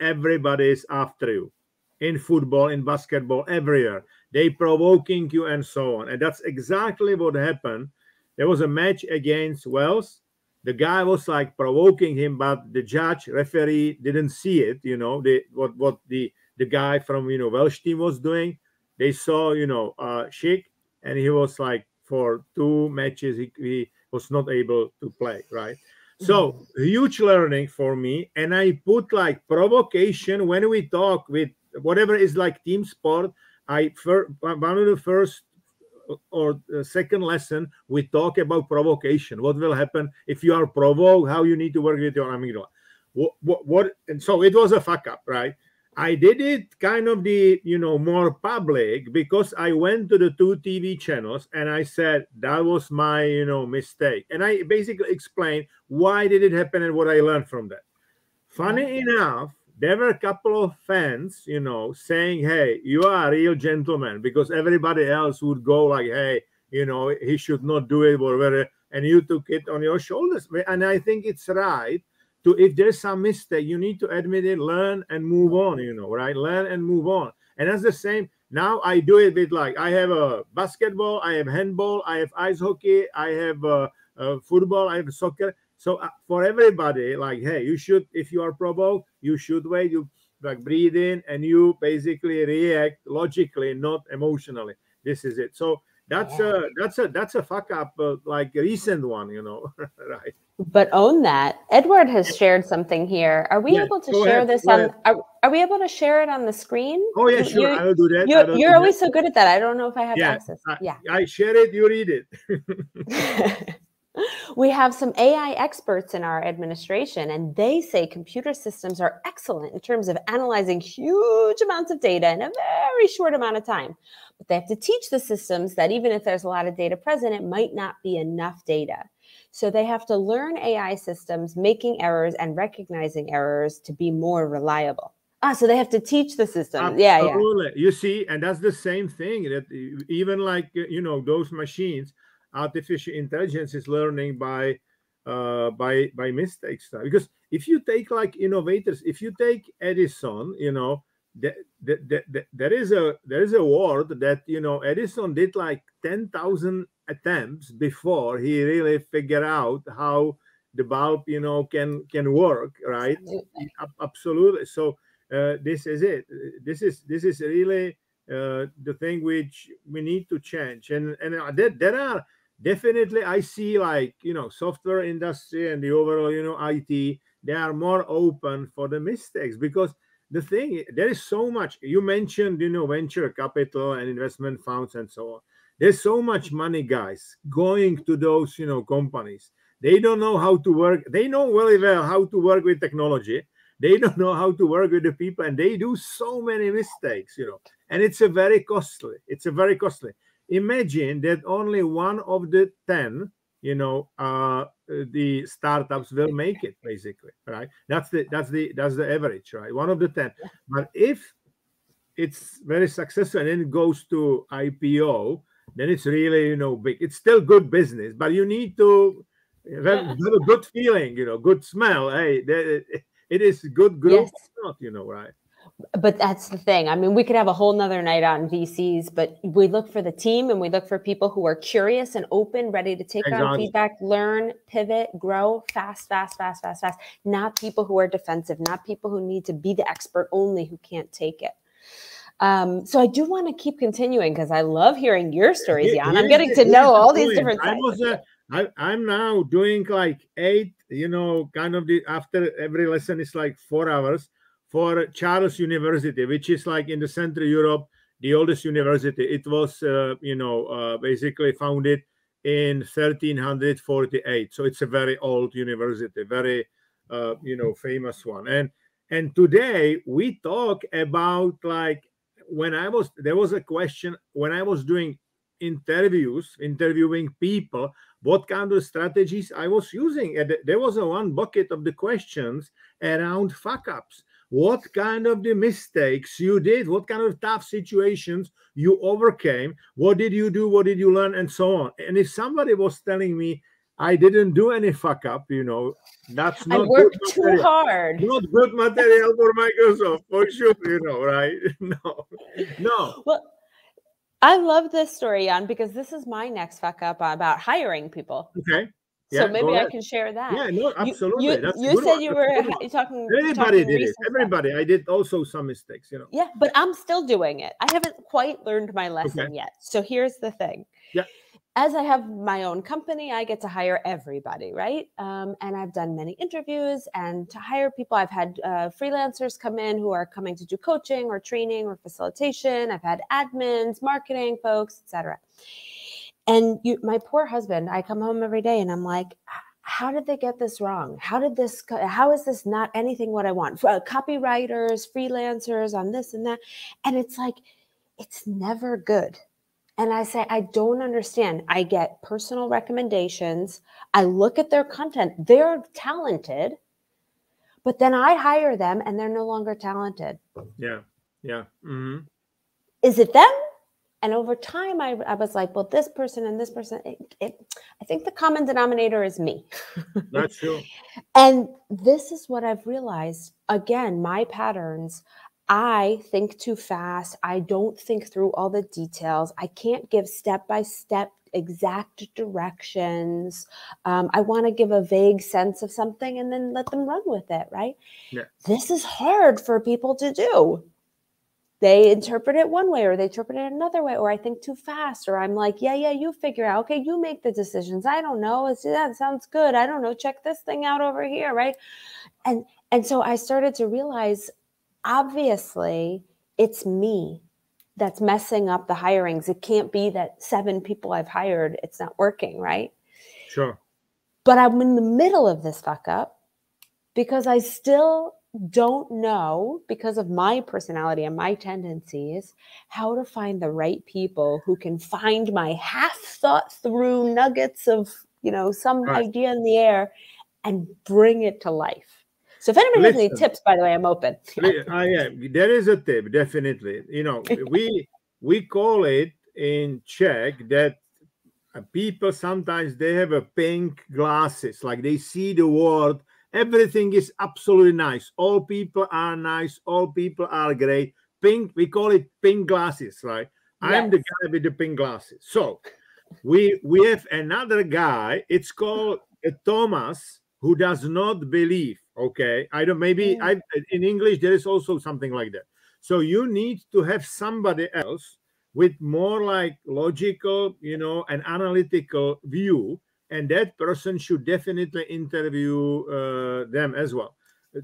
everybody is after you. In football, in basketball, everywhere. They provoking you and so on. And that's exactly what happened. There was a match against Wales. The guy was like provoking him, but the judge, referee didn't see it. You know, what the guy from, you know, Welsh team was doing. They saw, you know, Schick, and he was like, for 2 matches he was not able to play. Right. So huge learning for me. And I put like provocation when we talk with whatever is like team sport. One of the first or second lesson, we talk about provocation. What will happen if you are provoked? How you need to work with your amygdala. What? And so it was a fuck up, right? I did it kind of the, you know, more public, because I went to the 2 TV channels and I said that was my, you know, mistake, and I basically explained why did it happen and what I learned from that. Funny enough, there were a couple of fans, you know, saying, hey, you are a real gentleman, because everybody else would go like, hey, you know, he should not do it, or whatever, and you took it on your shoulders. And I think it's right to, if there's some mistake, you need to admit it, learn and move on, you know, right? Learn and move on. And that's the same. Now I do it with, like, I have a basketball, I have handball, I have ice hockey, I have football, I have soccer. So for everybody, like, hey, you should, if you are provoked, you should wait, you like breathe in, and you basically react logically, not emotionally. This is it. So that's a fuck up, like a recent one, you know, right? But own that. Edward has shared something here. Are we able to share this on? Are we able to share it on the screen? Oh yeah, sure. I will do that. You're always so good at that. I don't know if I have access. I share it. You read it. We have some AI experts in our administration, and they say computer systems are excellent in terms of analyzing huge amounts of data in a very short amount of time. But they have to teach the systems that even if there's a lot of data present, it might not be enough data. So they have to learn AI systems making errors and recognizing errors to be more reliable. So they have to teach the system. Absolutely. Yeah. You see, and that's the same thing, that even like, you know, those machines, artificial intelligence is learning by mistakes. Because if you take like innovators, if you take Edison, you know, there is a word that, you know, Edison did like 10,000 attempts before he really figured out how the bulb, you know, can work, right? Absolutely. So this is it. This is really the thing which we need to change. And there are definitely, I see, like, software industry and the overall, IT, they are more open for the mistakes, because the thing, there is so much. You mentioned, venture capital and investment funds and so on. There's so much money, guys, going to those, companies. They don't know how to work. They know very well how to work with technology. They don't know how to work with the people, and they do so many mistakes, and it's a very costly. Imagine that only one of the 10, the startups will make it, basically, right? That's the average, right? One of the 10. But if it's very successful and then it goes to IPO, then it's really, big. It's still good business, but you need to have a good feeling, good smell. Hey, it is good group, yes. Right? But that's the thing. I mean, we could have a whole nother night on VCs, but we look for the team and we look for people who are curious and open, ready to take on feedback, learn, pivot, grow fast. Not people who are defensive, not people who need to be the expert only, who can't take it. So I do want to keep continuing, because I love hearing your stories, Jan. I'm getting to know all these different sides. I'm now doing like 8, kind of after every lesson is like 4 hours for Charles University, which is like in the Central Europe, the oldest university. It was, basically founded in 1348. So it's a very old university, very, famous one. And today we talk about, like, there was a question when I was doing interviewing people, what kind of strategies I was using. And there was one bucket of the questions around fuck ups. What kind of the mistakes you did, what kind of tough situations you overcame, what did you do, what did you learn, and so on. And if somebody was telling me I didn't do any fuck up, that's not I worked too hard. Not good material for Microsoft, for sure, right? No. Well, I love this story, Jan, because this is my next fuck up about hiring people. Okay. So maybe I can share that. Yeah, no, absolutely. You said you were talking. Everybody did it. Everybody. I did also some mistakes, Yeah, but I'm still doing it. I haven't quite learned my lesson yet. So here's the thing. Yeah. As I have my own company, I get to hire everybody, right? And I've done many interviews, and to hire people, I've had freelancers come in who are coming to do coaching or training or facilitation. I've had admins, marketing folks, etc. And my poor husband, I come home every day and I'm like, how did they get this wrong? How is this not anything what I want? Copywriters, freelancers on this and that. And it's like, it's never good. And I say, I don't understand. I get personal recommendations. I look at their content. They're talented, but then I hire them and they're no longer talented. Yeah. Mm-hmm. Is it them? And over time, I was like, well, this person and this person, I think the common denominator is me. That's true. And this is what I've realized. Again, my patterns. I think too fast. I don't think through all the details. I can't give step-by-step exact directions. I want to give a vague sense of something and then let them run with it, right? Yeah. This is hard for people to do. They interpret it one way or they interpret it another way, or I think too fast, or I'm like, yeah, you figure out. Okay, you make the decisions. I don't know. That sounds good. I don't know. Check this thing out over here, right? And so I started to realize, obviously, it's me that's messing up the hirings. It can't be that 7 people I've hired, it's not working, right? Sure. But I'm in the middle of this fuck up because I still don't know, because of my personality and my tendencies, how to find the right people who can find my half thought through nuggets of, some idea in the air and bring it to life. So if anybody has any tips, by the way, I'm open. Yeah, there is a tip, definitely. We call it in Czech that people sometimes they have a pink glasses, like they see the world. Everything is absolutely nice. All people are nice. All people are great. Pink, we call it pink glasses, right? Yes. I'm the guy with the pink glasses. So we have another guy. It's called Thomas, who does not believe. Okay, I don't. Maybe in English there is also something like that. So you need to have somebody else with more like logical, and analytical view, and that person should definitely interview them as well.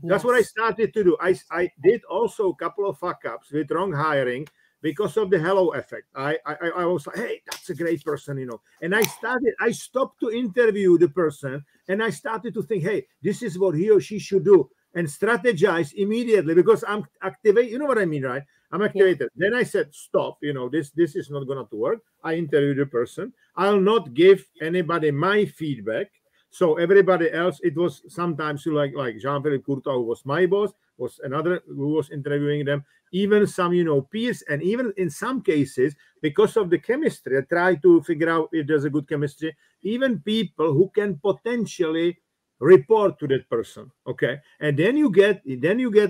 That's what I Yes. started to do. I did also a couple of fuck ups with wrong hiring because of the hello effect. I was like, hey, that's a great person, And I stopped to interview the person, and I started to think, hey, this is what he or she should do, and strategize immediately because I'm activate. You know what I mean, right? I'm activated. Yeah. Then I said, stop. This is not going to work. I interviewed the person. I'll not give anybody my feedback. So everybody else, it was sometimes like Jean-Philippe Courtois, who was my boss, was another who was interviewing them. Even some, peers, and even in some cases, because of the chemistry, I try to figure out if there's a good chemistry. Even people who can potentially report to that person, okay, and then you get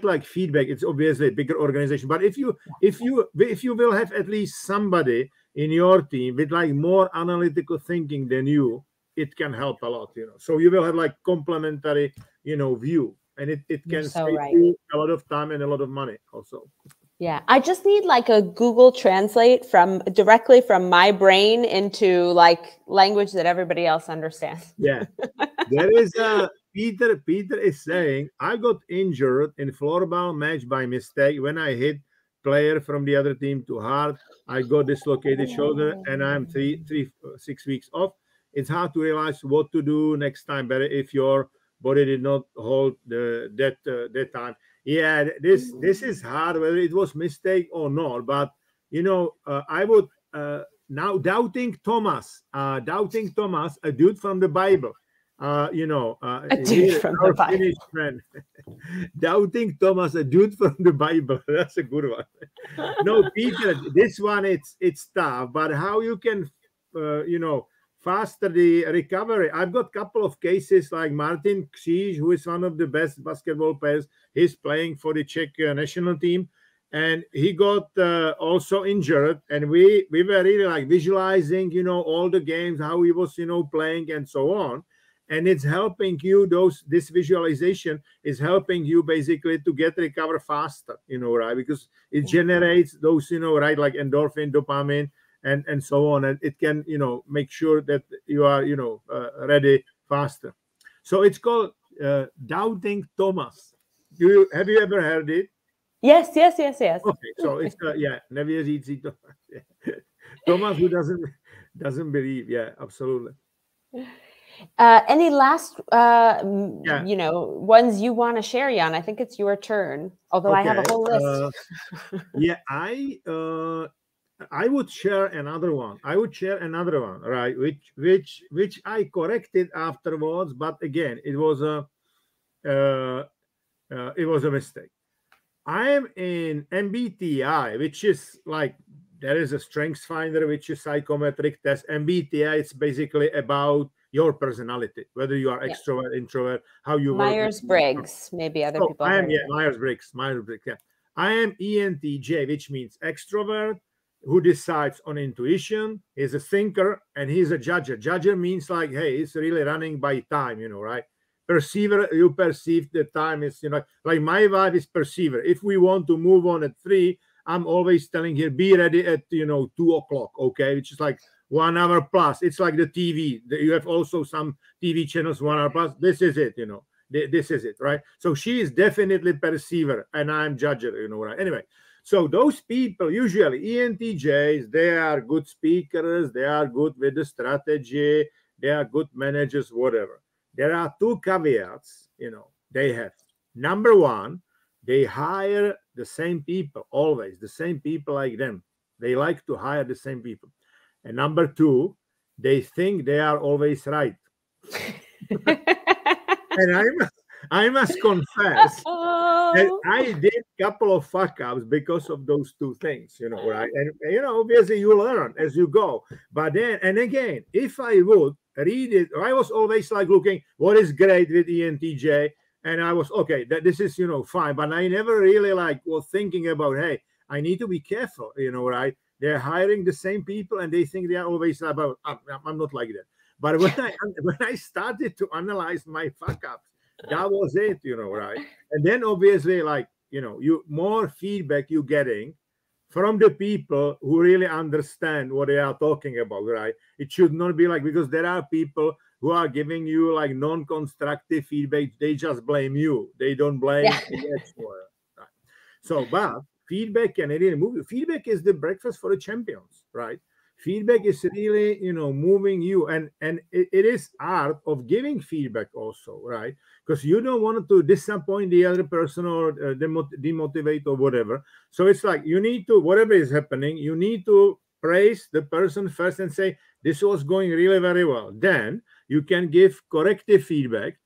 like feedback. It's obviously a bigger organization, but if you will have at least somebody in your team with like more analytical thinking than you, it can help a lot, so you will have like complementary view, and it can save you a lot of time and a lot of money also. Yeah, I just need like a Google Translate directly from my brain into like language that everybody else understands. Yeah, there is Peter. Peter is saying, I got injured in floorball match by mistake when I hit player from the other team too hard. I got dislocated shoulder, and I'm 6 weeks off. It's hard to realize what to do next time better if your body did not hold that time. Yeah, this is hard, whether it was mistake or not. But I would now doubting Thomas, a dude from the Bible. A dude from the Bible. Finnish friend. Doubting Thomas, a dude from the Bible. That's a good one. No, Peter, this one it's tough, but how you can faster the recovery. I've got a couple of cases like Martin Kříž, who is one of the best basketball players. He's playing for the Czech national team, and he got also injured. And we were really like visualizing, all the games, how he was, playing and so on. And it's helping you. This visualization is helping you basically to recover faster, right? Because it generates those, right, like endorphin, dopamine, and so on, and it can make sure that you are ready faster. So it's called doubting Thomas. Have you ever heard it? Yes. Okay, so it's nevěřící Thomas. Yeah. Thomas who doesn't believe. Yeah, absolutely. Any last ones you want to share, Jan? I think it's your turn, although I have a whole list. I would share another one. Right? Which I corrected afterwards, but again, it was a mistake. I am in MBTI, which is like, there is a strengths finder, which is psychometric test. MBTI, it's basically about your personality, whether you are extrovert, introvert, how you Myers-Briggs, maybe other people. I am Myers-Briggs. Yeah. I am ENTJ, which means extrovert, who decides on intuition, is a thinker, and he's a judger. Judger means like, hey, it's really running by time, right? Perceiver, you perceive the time is, like my wife is perceiver. If we want to move on at 3, I'm always telling her, be ready at 2 o'clock, okay? Which is like 1 hour plus. It's like the TV. You have also some TV channels 1 hour plus. This is it, This is it, right? So she is definitely perceiver, and I'm judger, right? Anyway. So those people, usually ENTJs, they are good speakers, they are good with the strategy, they are good managers, whatever. There are 2 caveats, they have. Number 1, they hire the same people, always, the same people like them. They like to hire the same people. And number 2, they think they are always right. And I must confess that I did a couple of fuck ups because of those 2 things, right? And, obviously you learn as you go. But then, and again, if I would read it, I was always like looking, what is great with ENTJ? And I was, okay, this is, fine. But I never really was thinking about, hey, I need to be careful, right? They're hiring the same people and they think they are always about, I'm not like that. But when I started to analyze my fuck ups, that was it, right? And then obviously, like, more feedback you're getting from the people who really understand what they are talking about, right? It should not be like, because there are people who are giving you like non-constructive feedback. They just blame you. They don't blame the explorer. Right? So, but feedback can really move you. Feedback is the breakfast for the champions, right? Feedback is really, moving you, and it is art of giving feedback also, right? Because you don't want to disappoint the other person or demotivate or whatever. So it's like you need to, whatever is happening, you need to praise the person first and say, this was going really very well. Then you can give corrective feedback,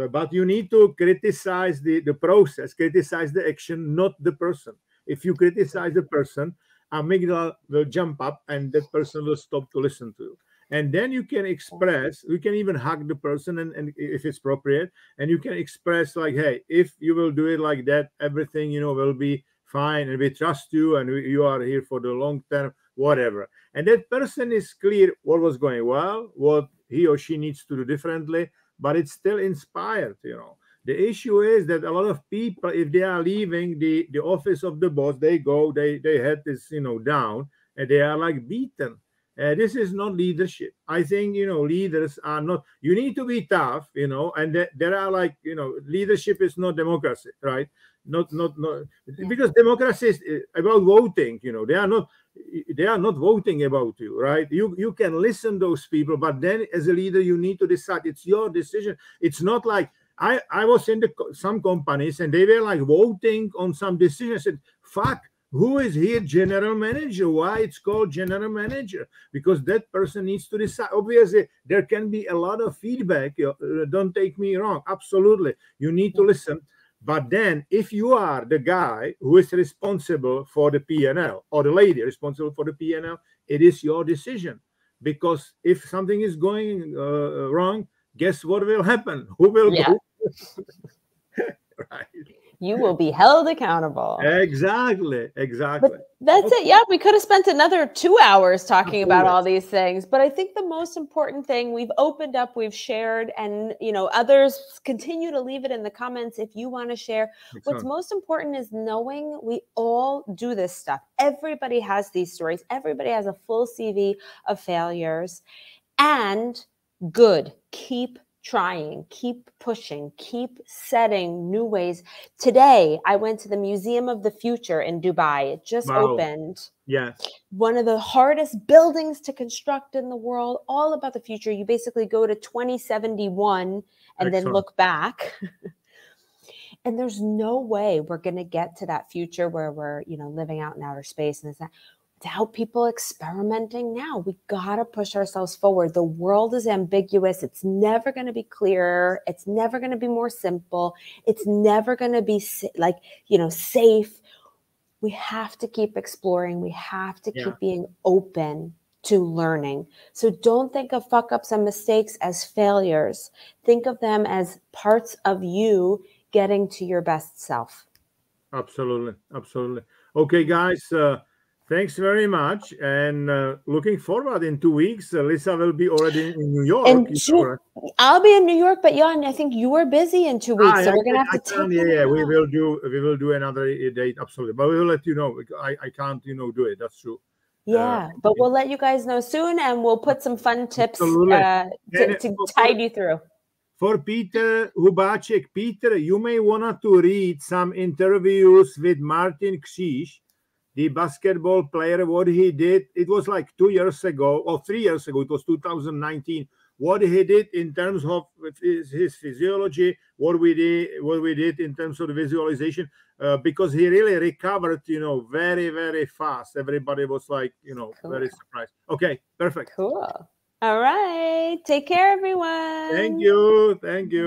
but you need to criticize the process, criticize the action, not the person. If you criticize the person, amygdala will jump up and that person will stop to listen to you. And then you can express, you can even hug the person, and if it's appropriate, and you can express like, hey, if you will do it like that, everything, will be fine, and we trust you, and you are here for the long term, whatever. And that person is clear what was going well, what he or she needs to do differently, but it's still inspired. The issue is that a lot of people, if they are leaving the office of the boss, they head is down, and they are like beaten. This is not leadership. I think leaders are not. You need to be tough, and there are like leadership is not democracy, right? Not because democracy is about voting. They are not voting about you, right? You can listen to those people, but then as a leader, you need to decide. It's your decision. It's not like I was in some companies and they were like voting on some decision. I said, fuck, who is here general manager? Why it's called general manager? Because that person needs to decide. Obviously, there can be a lot of feedback. Don't take me wrong. Absolutely. You need to listen. But then if you are the guy who is responsible for the P&L, or the lady responsible for the P&L, it is your decision. Because if something is going wrong, guess what will happen? Who will go? Right. You will be held accountable. Exactly. But that's it. Yeah, we could have spent another 2 hours talking about all these things. But I think the most important thing, we've opened up, we've shared, and others continue to leave it in the comments if you want to share. What's most important is knowing we all do this stuff. Everybody has these stories. Everybody has a full CV of failures. And good. Keep trying, keep pushing, keep setting new ways. Today, I went to the Museum of the Future in Dubai. It just opened. Yes. One of the hardest buildings to construct in the world, all about the future. You basically go to 2071 and then look back. And there's no way we're going to get to that future where we're, living out in outer space and that. Without people experimenting now, we got to push ourselves forward. The world is ambiguous. It's never going to be clearer. It's never going to be more simple. It's never going to be safe. We have to keep exploring. We have to keep being open to learning. So don't think of fuck ups and mistakes as failures. Think of them as parts of you getting to your best self. Absolutely. Absolutely. Okay, guys. Thanks very much, and looking forward in 2 weeks. Lisa will be already in New York. I'll be in New York, but Jan, I think you are busy in 2 weeks, so we're gonna have to. We will do another date, absolutely. But we will let you know. I can't, do it. That's true. Yeah, but we'll let you guys know soon, and we'll put some fun tips to tide you through. For Peter Hubacek, Peter, you may want to read some interviews with Martin Křiž, the basketball player, what he did. It was like 2 years ago or 3 years ago. It was 2019. What he did in terms of his physiology, what we did in terms of the visualization, because he really recovered, very, very fast. Everybody was like, cool. Very surprised. Okay, perfect. Cool. All right. Take care, everyone. Thank you. Thank you.